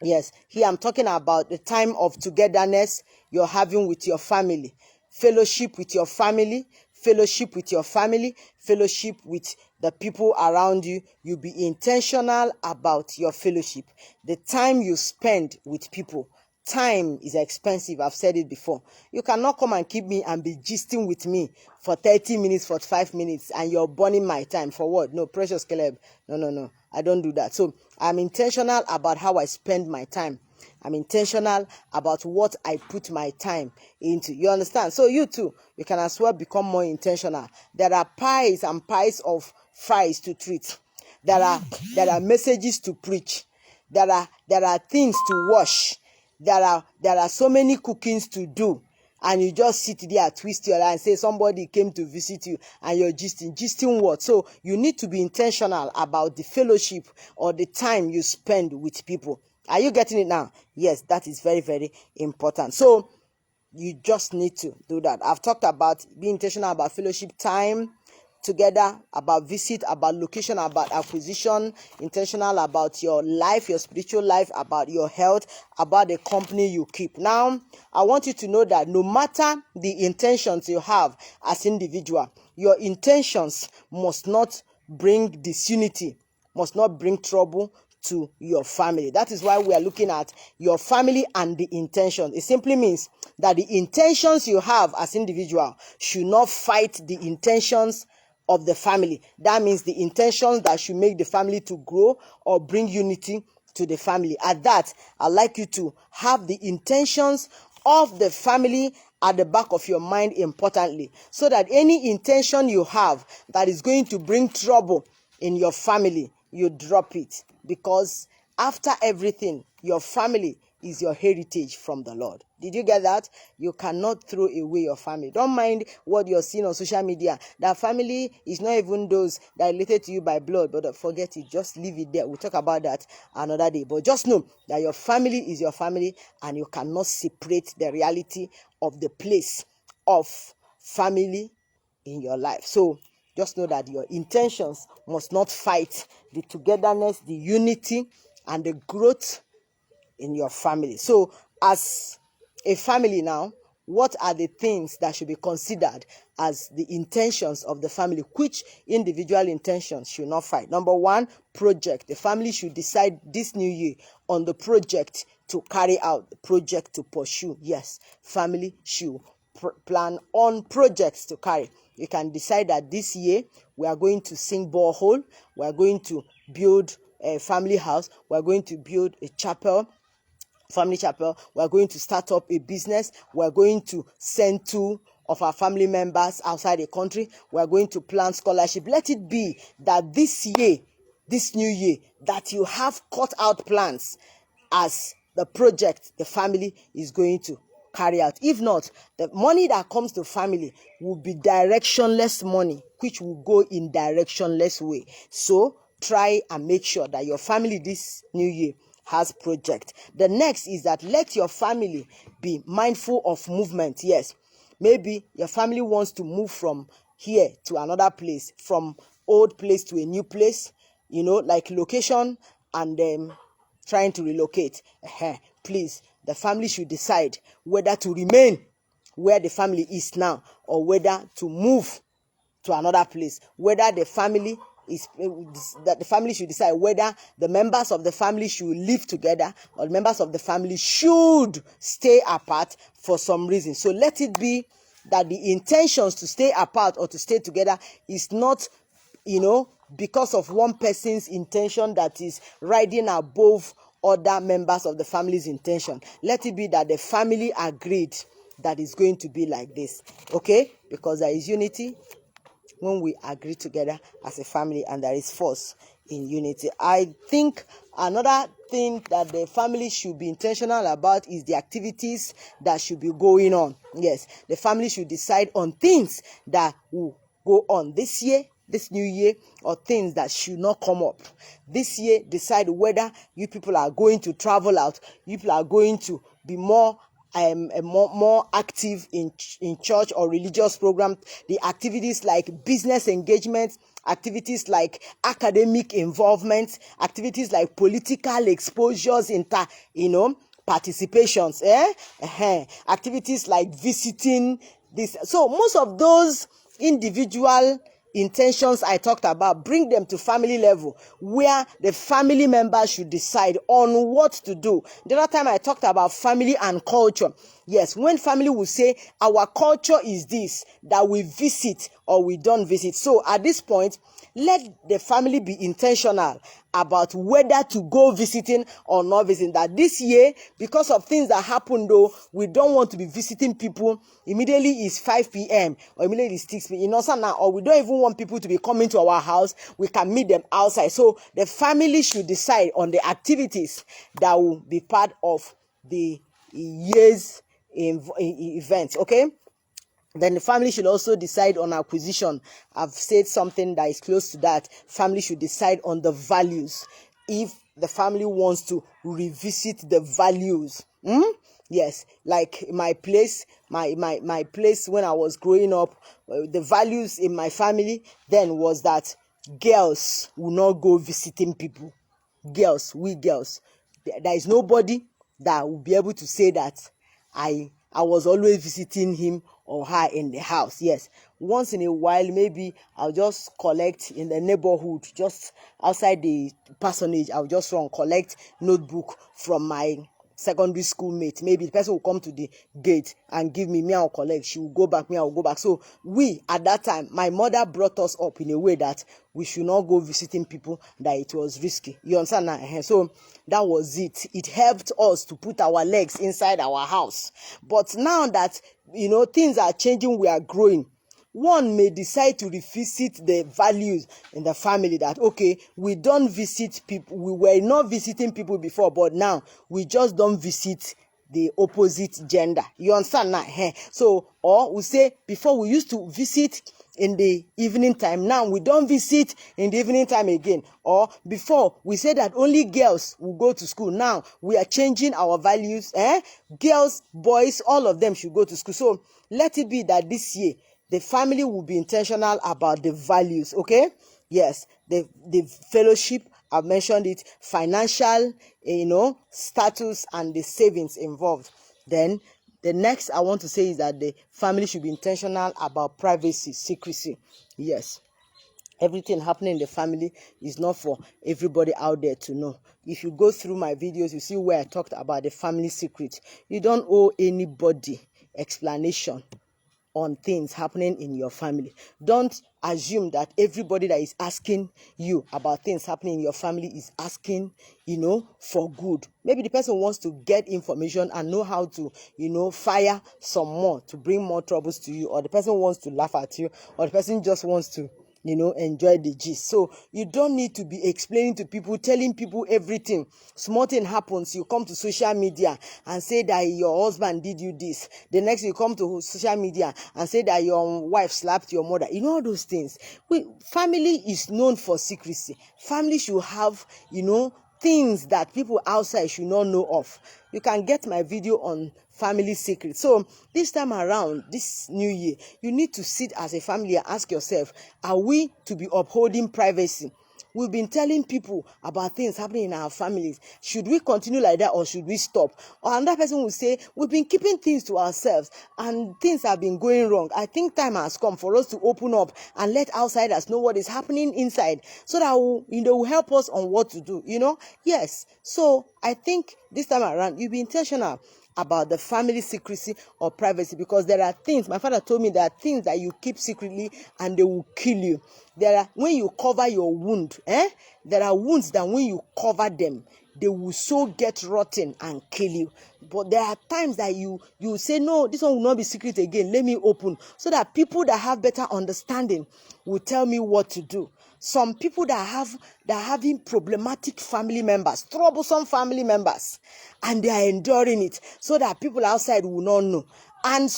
Yes, here I'm talking about the time of togetherness you're having with your family. Fellowship with your family, fellowship with your family, fellowship with the people around you. You be intentional about your fellowship. The time you spend with people. Time is expensive. I've said it before. You cannot come and keep me and be gisting with me for 30 minutes, 45 minutes, and you're burning my time. For what? No, precious Caleb. No. I don't do that. So I'm intentional about how I spend my time. I'm intentional about what I put my time into. You understand? So you too, you can as well become more intentional. There are pies and pies of fries to treat. There are messages to preach. There are things to wash. There are so many cookings to do, and you just sit there, twist your eye and say somebody came to visit you, and you're gisting what? So you need to be intentional about the fellowship or the time you spend with people. Are you getting it now? Yes, that is very, very important. So you just need to do that. I've talked about being intentional about fellowship time together, about visit, about location, about acquisition, intentional about your life, your spiritual life, about your health, about the company you keep. Now, I want you to know that no matter the intentions you have as individual, your intentions must not bring disunity, must not bring trouble to your family. That is why we are looking at your family and the intentions. It simply means that the intentions you have as individual should not fight the intentions of the family. That means the intentions that should make the family to grow or bring unity to the family. At that, I'd like you to have the intentions of the family at the back of your mind importantly, so that any intention you have that is going to bring trouble in your family, you drop it. Because after everything, your family is your heritage from the Lord. Did you get that? You cannot throw away your family. Don't mind what you're seeing on social media. That family is not even those that are related to you by blood, but forget it. Just leave it there. We'll talk about that another day. But just know that your family is your family, and you cannot separate the reality of the place of family in your life. So just know that your intentions must not fight the togetherness, the unity, and the growth in your family. So as a family now, what are the things that should be considered as the intentions of the family? Which individual intentions should not fight? Number one, project. The family should decide this new year on the project to carry out, the project to pursue. Yes, family should plan on projects to carry. You can decide that this year we are going to sing borehole, we are going to build a family house, we are going to build a chapel, family chapel, we are going to start up a business, we are going to send 2 of our family members outside the country, we are going to plan scholarship. Let it be that this year, this new year, that you have cut out plans as the project the family is going to carry out. If not, the money that comes to family will be directionless money, which will go in directionless way. So try and make sure that your family this new year has project. The next is that let your family be mindful of movement. Yes, maybe your family wants to move from here to another place, from old place to a new place, like location and trying to relocate. Please, the family should decide whether to remain where the family is now or whether to move to another place. Whether the family is that the family should decide whether the members of the family should live together or the members of the family should stay apart for some reason. So let it be that the intentions to stay apart or to stay together is not, because of one person's intention that is riding above other members of the family's intention. Let it be that the family agreed that it's going to be like this, okay? Because there is unity when we agree together as a family, and there is force in unity. I think another thing that the family should be intentional about is the activities that should be going on. Yes, the family should decide on things that will go on this year, this new year, or things that should not come up. This year, decide whether you people are going to travel out, you people are going to be more active in church or religious program. The activities like business engagement, activities like academic involvement, activities like political exposures, participations, activities like visiting this. So most of those individual intentions I talked about, bring them to family level where the family members should decide on what to do. The other time I talked about family and culture. Yes, when family will say our culture is this, that we visit or we don't visit. So at this point, let the family be intentional about whether to go visiting or not visiting. That this year, because of things that happened though, we don't want to be visiting people. Immediately it's 5 p.m. or immediately it's 6 p.m. Or we don't even want people to be coming to our house. We can meet them outside. So the family should decide on the activities that will be part of the year's event. Okay. Then the family should also decide on acquisition. I've said something that is close to that. Family should decide on the values. If the family wants to revisit the values, yes, like my place when I was growing up, the values in my family then was that girls will not go visiting people. We girls, there is nobody that will be able to say that I was always visiting him or her in the house. Yes, once in a while, maybe I'll just collect in the neighborhood, just outside the parsonage. I'll just run collect notebook from my secondary school mate. Maybe the person will come to the gate and give me I'll collect. She will go back, me, I will go back. So we, at that time, my mother brought us up in a way that we should not go visiting people, that it was risky. You understand now? So that was it. It helped us to put our legs inside our house. But now that, things are changing, we are growing. One may decide to revisit the values in the family that, okay, we don't visit people. We were not visiting people before, but now we just don't visit the opposite gender. You understand now? So, or we say before we used to visit in the evening time. Now we don't visit in the evening time again. Or before we said that only girls will go to school. Now we are changing our values. Girls, boys, all of them should go to school. So let it be that this year the family will be intentional about the values. Okay? Yes, the fellowship, I've mentioned it, financial, status and the savings involved. Then The next I want to say is that the family should be intentional about privacy, secrecy. Yes. Everything happening in the family is not for everybody out there to know. If you go through my videos, you see where I talked about the family secret. You don't owe anybody explanation on things happening in your family. Don't assume that everybody that is asking you about things happening in your family is asking, for good. Maybe the person wants to get information and know how to, fire some more to bring more troubles to you, or the person wants to laugh at you, or the person just wants to enjoy the gist. So you don't need to be explaining to people, telling people everything. Small thing happens, you come to social media and say that your husband did you this. The next you come to social media and say that your wife slapped your mother. All those things. Family is known for secrecy. Family should have, things that people outside should not know of. You can get my video on family secrets. So this time around, this new year, you need to sit as a family and ask yourself, are we to be upholding privacy? We've been telling people about things happening in our families. Should we continue like that, or should we stop? Or another person will say, we've been keeping things to ourselves and things have been going wrong. I think time has come for us to open up and let outsiders know what is happening inside, so that will help us on what to do. Yes. So I think this time around, you be intentional about the family secrecy or privacy, because there are things, my father told me, there are things that you keep secretly and they will kill you. When you cover your wound, there are wounds that when you cover them, they will so get rotten and kill you. But there are times that you say, no, this one will not be secret again, let me open, so that people that have better understanding will tell me what to do. Some people that are having problematic family members, troublesome family members, and they are enduring it, so that people outside will not know. And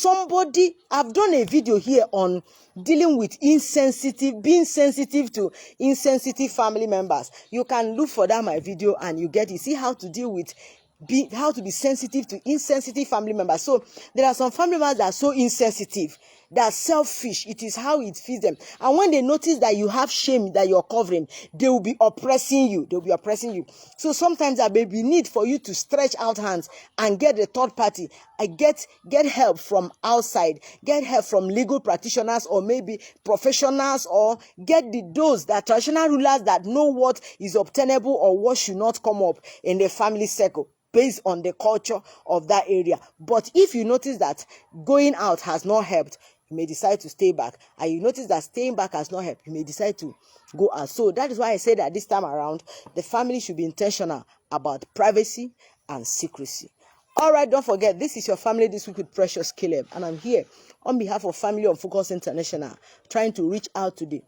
I've done a video here on dealing with being sensitive to insensitive family members. You can look for that, my video, and you get it. See how to deal with how to be sensitive to insensitive family members. So there are some family members that are so insensitive, they are selfish. It is how it feeds them. And when they notice that you have shame that you're covering, they will be oppressing you. So sometimes there may be need for you to stretch out hands and get a third party. Get help from outside. Get help from legal practitioners, or maybe professionals, or get those that traditional rulers that know what is obtainable or what should not come up in the family circle, based on the culture of that area. But if you notice that going out has not helped, you may decide to stay back. And you notice that staying back has not helped, you may decide to go out. So that is why I say that this time around, the family should be intentional about privacy and secrecy. All right, don't forget, this is your family this week with Precious Caleb, and I'm here on behalf of Family on Focus International, trying to reach out to the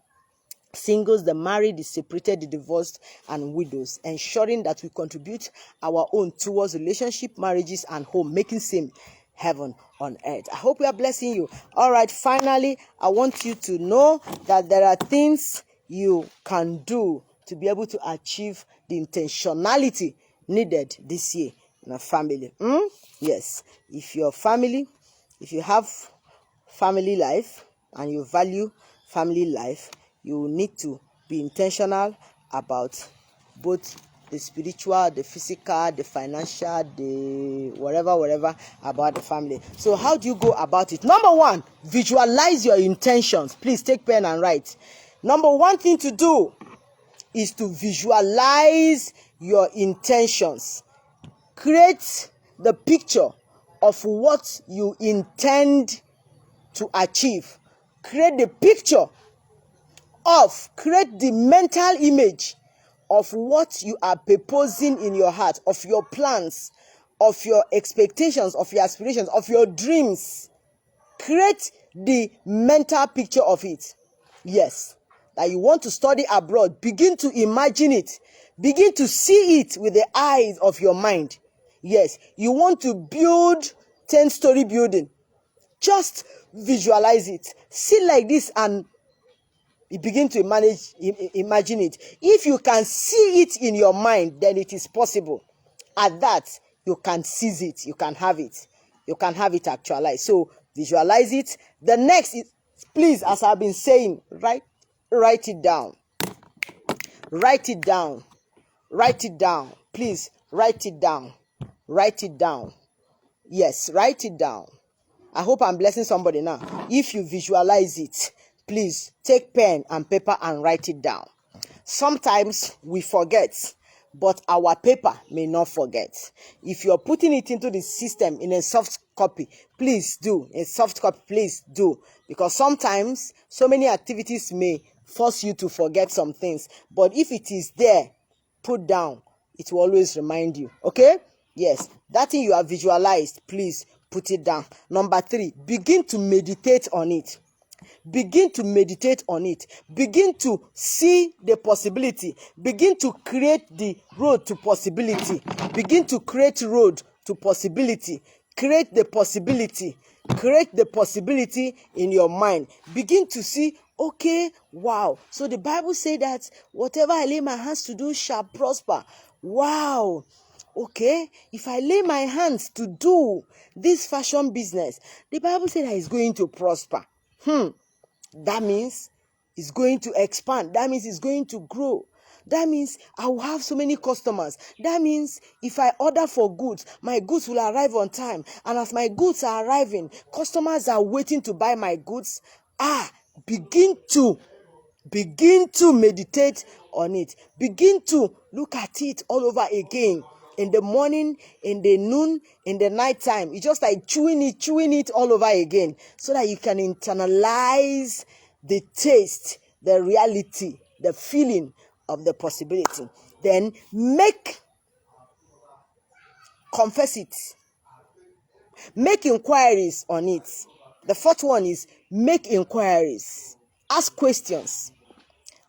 singles, the married, the separated, the divorced, and widows, ensuring that we contribute our own towards relationship, marriages, and home, making same heaven on earth. I hope we are blessing you. All right, finally, I want you to know that there are things you can do to be able to achieve the intentionality needed this year in a family. Yes, if you have family life and you value family life, you need to be intentional about both the spiritual, the physical, the financial, the whatever about the family. So how do you go about it? Number one, visualize your intentions. Please take pen and write. Number one thing to do is to visualize your intentions. Create the picture of what you intend to achieve. Create the mental image of what you are proposing in your heart, of your plans, of your expectations, of your aspirations, of your dreams. Create the mental picture of it. Yes, that you want to study abroad. Begin to imagine it. Begin to see it with the eyes of your mind. Yes, you want to build 10-story building. Just visualize it. See like this and you begin to imagine it. If you can see it in your mind, then it is possible. At that, you can seize it. You can have it. You can have it actualized. So visualize it. The next is, please, as I've been saying, write it down. Write it down. Write it down. Please, write it down. Write it down. Yes, write it down. I hope I'm blessing somebody now. If you visualize it, please take pen and paper and write it down. Sometimes we forget, but our paper may not forget. If you're putting it into the system in a soft copy, please do. A soft copy, please do. Because sometimes so many activities may force you to forget some things. But if it is there, put down, it will always remind you. Okay? Yes, that thing you have visualized, please put it down. Number 3, begin to meditate on it. Begin to meditate on it. Begin to see the possibility. Begin to create the road to possibility. Begin to create road to possibility. Create the possibility. Create the possibility in your mind. Begin to see, okay, wow. So the Bible says that whatever I lay my hands to do shall prosper. Wow. Okay, if I lay my hands to do this fashion business, the Bible says that it's going to prosper. That means it's going to expand. That means it's going to grow. That means I will have so many customers. That means if I order for goods, my goods will arrive on time. And as my goods are arriving, customers are waiting to buy my goods. Begin to meditate on it. Begin to look at it all over again. In the morning, in the noon, in the night time. It's just like chewing it all over again. So that you can internalize the taste, the reality, the feeling of the possibility. Then confess it. Make inquiries on it. The 4th one is make inquiries. Ask questions.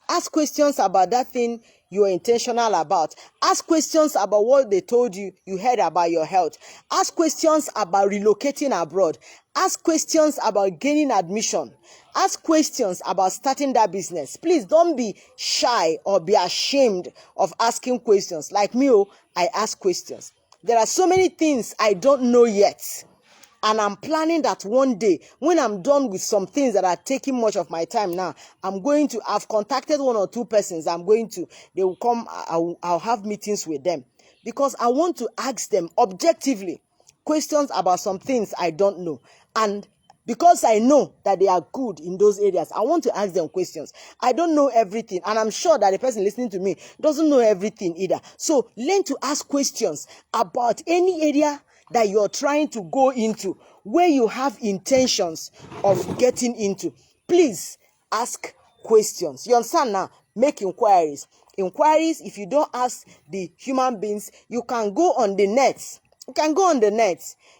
Ask questions about that thing you're intentional about. Ask questions about what they told you heard about your health. Ask questions about relocating abroad. Ask questions about gaining admission. Ask questions about starting that business. Please don't be shy or be ashamed of asking questions. Like me, I ask questions. There are so many things I don't know yet. And I'm planning that one day, when I'm done with some things that are taking much of my time now, I've contacted 1 or 2 persons. They will come, I'll have meetings with them. Because I want to ask them objectively questions about some things I don't know. And because I know that they are good in those areas, I want to ask them questions. I don't know everything, and I'm sure that the person listening to me doesn't know everything either. So learn to ask questions about any area that you're trying to go into, where you have intentions of getting into. Please ask questions. You understand now? Make inquiries. Inquiries, if you don't ask the human beings, you can go on the net.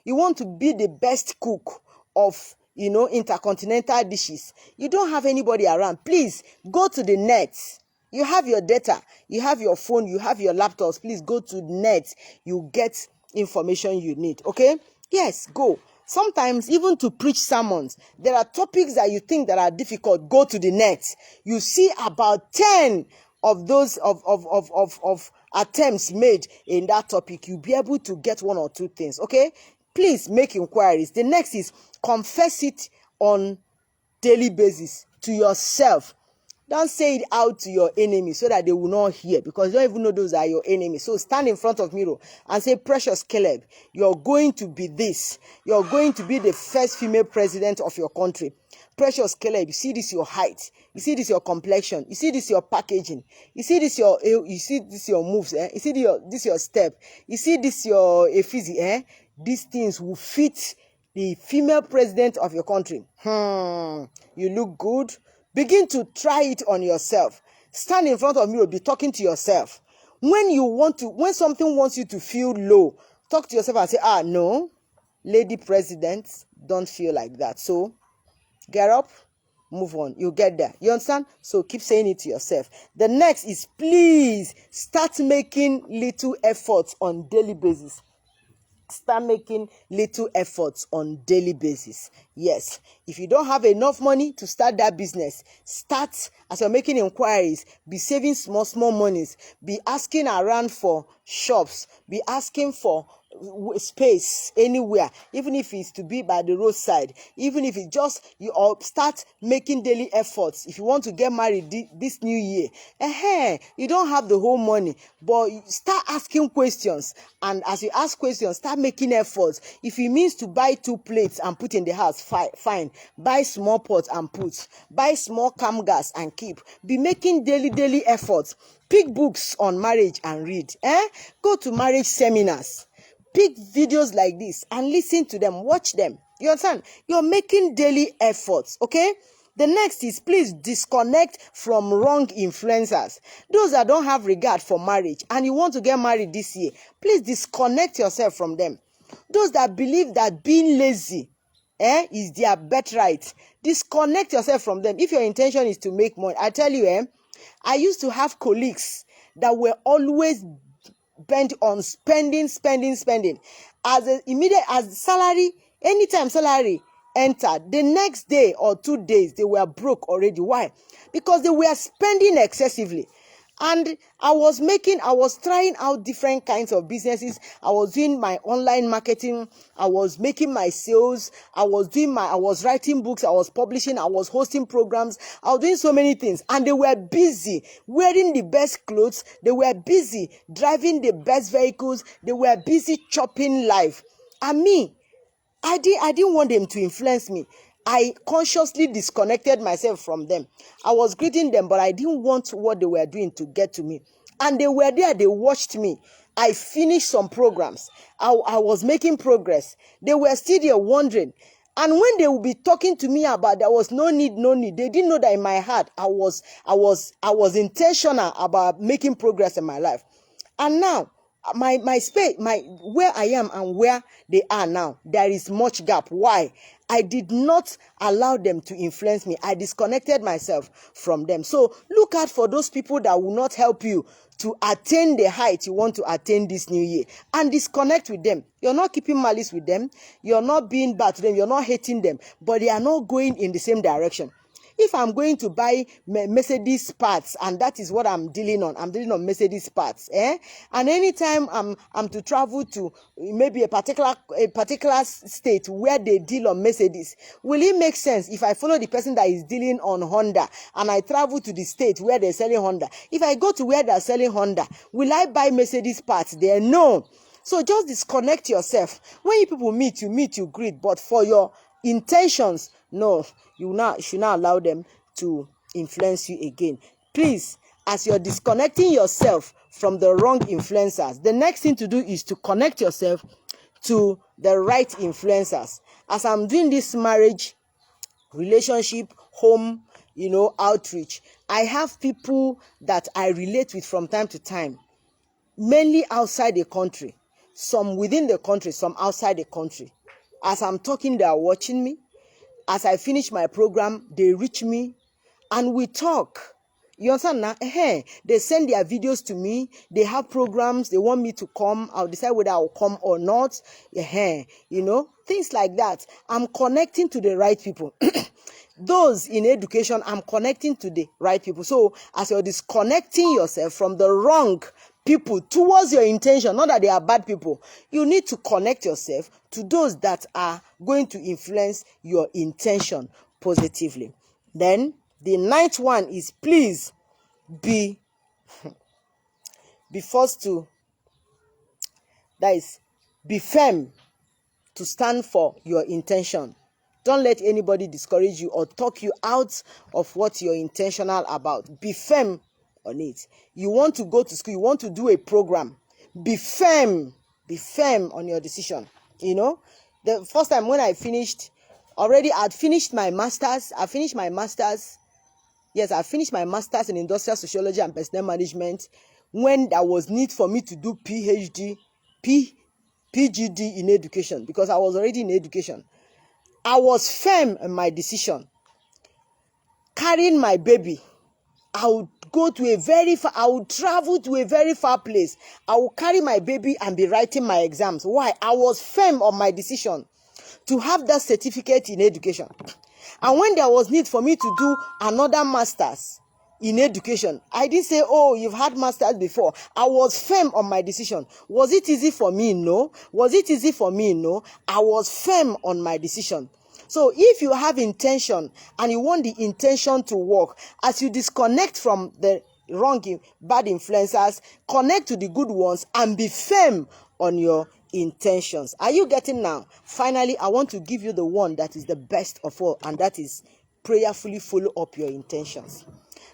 You want to be the best cook of intercontinental dishes. You don't have anybody around. Please go to the net. You have your data, you have your phone, you have your laptops. Please go to the net. You get information you need. Okay? Yes, go. Sometimes even to preach sermons, there are topics that you think that are difficult. Go to the net. You see about 10 of those of attempts made in that topic. You'll be able to get 1 or 2 things. Okay? Please make inquiries. The next is confess it on daily basis to yourself. Don't say it out to your enemy so that they will not hear, because you don't even know those are your enemies. So stand in front of mirror and say, Precious Caleb, you're going to be this. You're going to be the first female president of your country. Precious Caleb, you see this your height. You see this your complexion. You see this your packaging. You see this your moves. You see this your step. You see this your physique. These things will fit the female president of your country. You look good. Begin to try it on yourself. Stand in front of mirror, be talking to yourself. When something wants you to feel low, talk to yourself and say, no, lady president, don't feel like that. So get up, move on. You'll get there. You understand? So keep saying it to yourself. The next is, please start making little efforts on daily basis. Start making little efforts on daily basis. Yes, if you don't have enough money to start that business, start as you're making inquiries. Be saving small monies. Be asking around for shops. Be asking for space anywhere, even if it's to be by the roadside, even if it's just you, or start making daily efforts. If you want to get married this new year, you don't have the whole money, but you start asking questions, and as you ask questions, start making efforts. If it means to buy 2 plates and put in the house, fine. Buy small pot and put. Buy small cam gas and keep. Be making daily efforts. Pick books on marriage and read. Go to marriage seminars. Pick videos like this and listen to them. Watch them. You understand? You're making daily efforts, okay? The next is, please disconnect from wrong influencers. Those that don't have regard for marriage and you want to get married this year, please disconnect yourself from them. Those that believe that being lazy is their birthright, disconnect yourself from them. If your intention is to make money, I tell you, I used to have colleagues that were always bent on spending. As salary, anytime salary entered, the next day or 2 days they were broke already. Why? Because they were spending excessively. And I was trying out different kinds of businesses. I was doing my online marketing. I was making my sales. I was writing books. I was publishing. I was hosting programs. I was doing so many things. And they were busy wearing the best clothes. They were busy driving the best vehicles. They were busy chopping life. And me, I didn't want them to influence me. I consciously disconnected myself from them. I was greeting them, but I didn't want what they were doing to get to me. And they were there. They watched me. I finished some programs. I was making progress. They were still there wondering. And when they would be talking to me about there was no need, they didn't know that in my heart I was intentional about making progress in my life. And now, my space, where I am and where they are now, there is much gap. Why? I did not allow them to influence me. I disconnected myself from them. So look out for those people that will not help you to attain the height you want to attain this new year, and disconnect with them. You're not keeping malice with them. You're not being bad to them. You're not hating them, but they are not going in the same direction. If I'm going to buy Mercedes parts, and that is what I'm dealing on Mercedes parts, and anytime I'm to travel to maybe a particular state where they deal on Mercedes, will it make sense if I follow the person that is dealing on Honda and I travel to the state where they're selling Honda? If I go to where they're selling Honda, will I buy Mercedes parts there? No. So just disconnect yourself. When you people meet, you greet, but for your intentions, no, you should not allow them to influence you again. Please, as you're disconnecting yourself from the wrong influencers, the next thing to do is to connect yourself to the right influencers. As I'm doing this marriage, relationship, home, outreach, I have people that I relate with from time to time, mainly outside the country, some within the country, some outside the country. As I'm talking, they are watching me. As I finish my program, they reach me and we talk. You understand now? They send their videos to me. They have programs. They want me to come. I'll decide whether I'll come or not. Things like that. I'm connecting to the right people. Those in education, I'm connecting to the right people. So as you're disconnecting yourself from the wrong people towards your intention, not that they are bad people, you need to connect yourself to those that are going to influence your intention positively. Then the ninth one is, please be forced to, that is, be firm to stand for your intention. Don't let anybody discourage you or talk you out of what you're intentional about. Be firm on it. You want to go to school, you want to do a program, be firm on your decision. The first time when I finished, I'd finished my master's. Yes, I finished my master's in industrial sociology and personnel management when there was need for me to do PGD in education, because I was already in education. I was firm in my decision. Carrying my baby, I would travel to a very far place. I would carry my baby and be writing my exams. Why? I was firm on my decision to have that certificate in education. And when there was need for me to do another master's, in education. I didn't say, oh, you've had masters before. I was firm on my decision. Was it easy for me? No. Was it easy for me? No. I was firm on my decision. So if you have intention and you want the intention to work, as you disconnect from the bad influencers, connect to the good ones and be firm on your intentions. Are you getting now? Finally, I want to give you the one that is the best of all, and that is prayerfully follow up your intentions.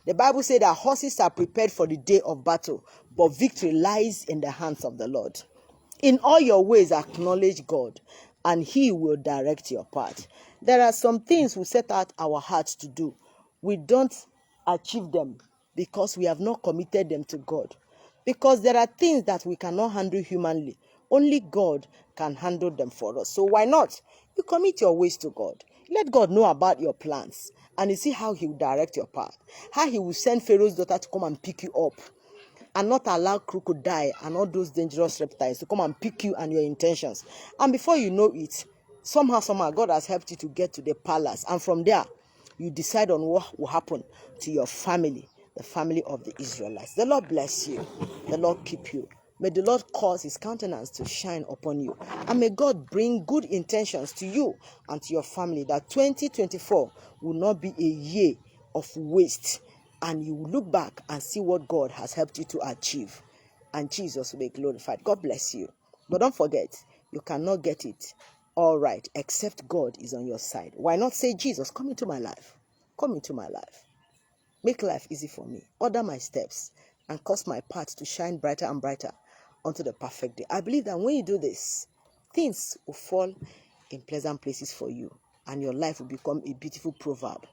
The Bible says that horses are prepared for the day of battle, but victory lies in the hands of the Lord. In all your ways, acknowledge God, and He will direct your path. There are some things we set out our hearts to do. We don't achieve them because we have not committed them to God. Because there are things that we cannot handle humanly. Only God can handle them for us. So why not? You commit your ways to God. Let God know about your plans. And you see how He will direct your path. How He will send Pharaoh's daughter to come and pick you up. And not allow crocodile and all those dangerous reptiles to come and pick you and your intentions. And before you know it, somehow, God has helped you to get to the palace. And from there, you decide on what will happen to your family, the family of the Israelites. The Lord bless you. The Lord keep you. May the Lord cause His countenance to shine upon you. And may God bring good intentions to you and to your family, that 2024 will not be a year of waste. And you will look back and see what God has helped you to achieve. And Jesus will be glorified. God bless you. But don't forget, you cannot get it all right except God is on your side. Why not say, Jesus, come into my life. Come into my life. Make life easy for me. Order my steps and cause my path to shine brighter and brighter unto the perfect day. I believe that when you do this, things will fall in pleasant places for you. And your life will become a beautiful proverb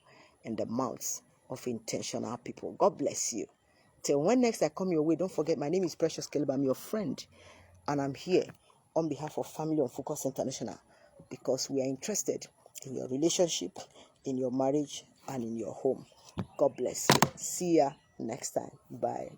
in the mouths of intentional people. God bless you. Till when next I come your way, don't forget, my name is Precious Caleb. I'm your friend, and I'm here on behalf of Family on Focus International, because we are interested in your relationship, in your marriage, and in your home. God bless you. See ya next time. Bye.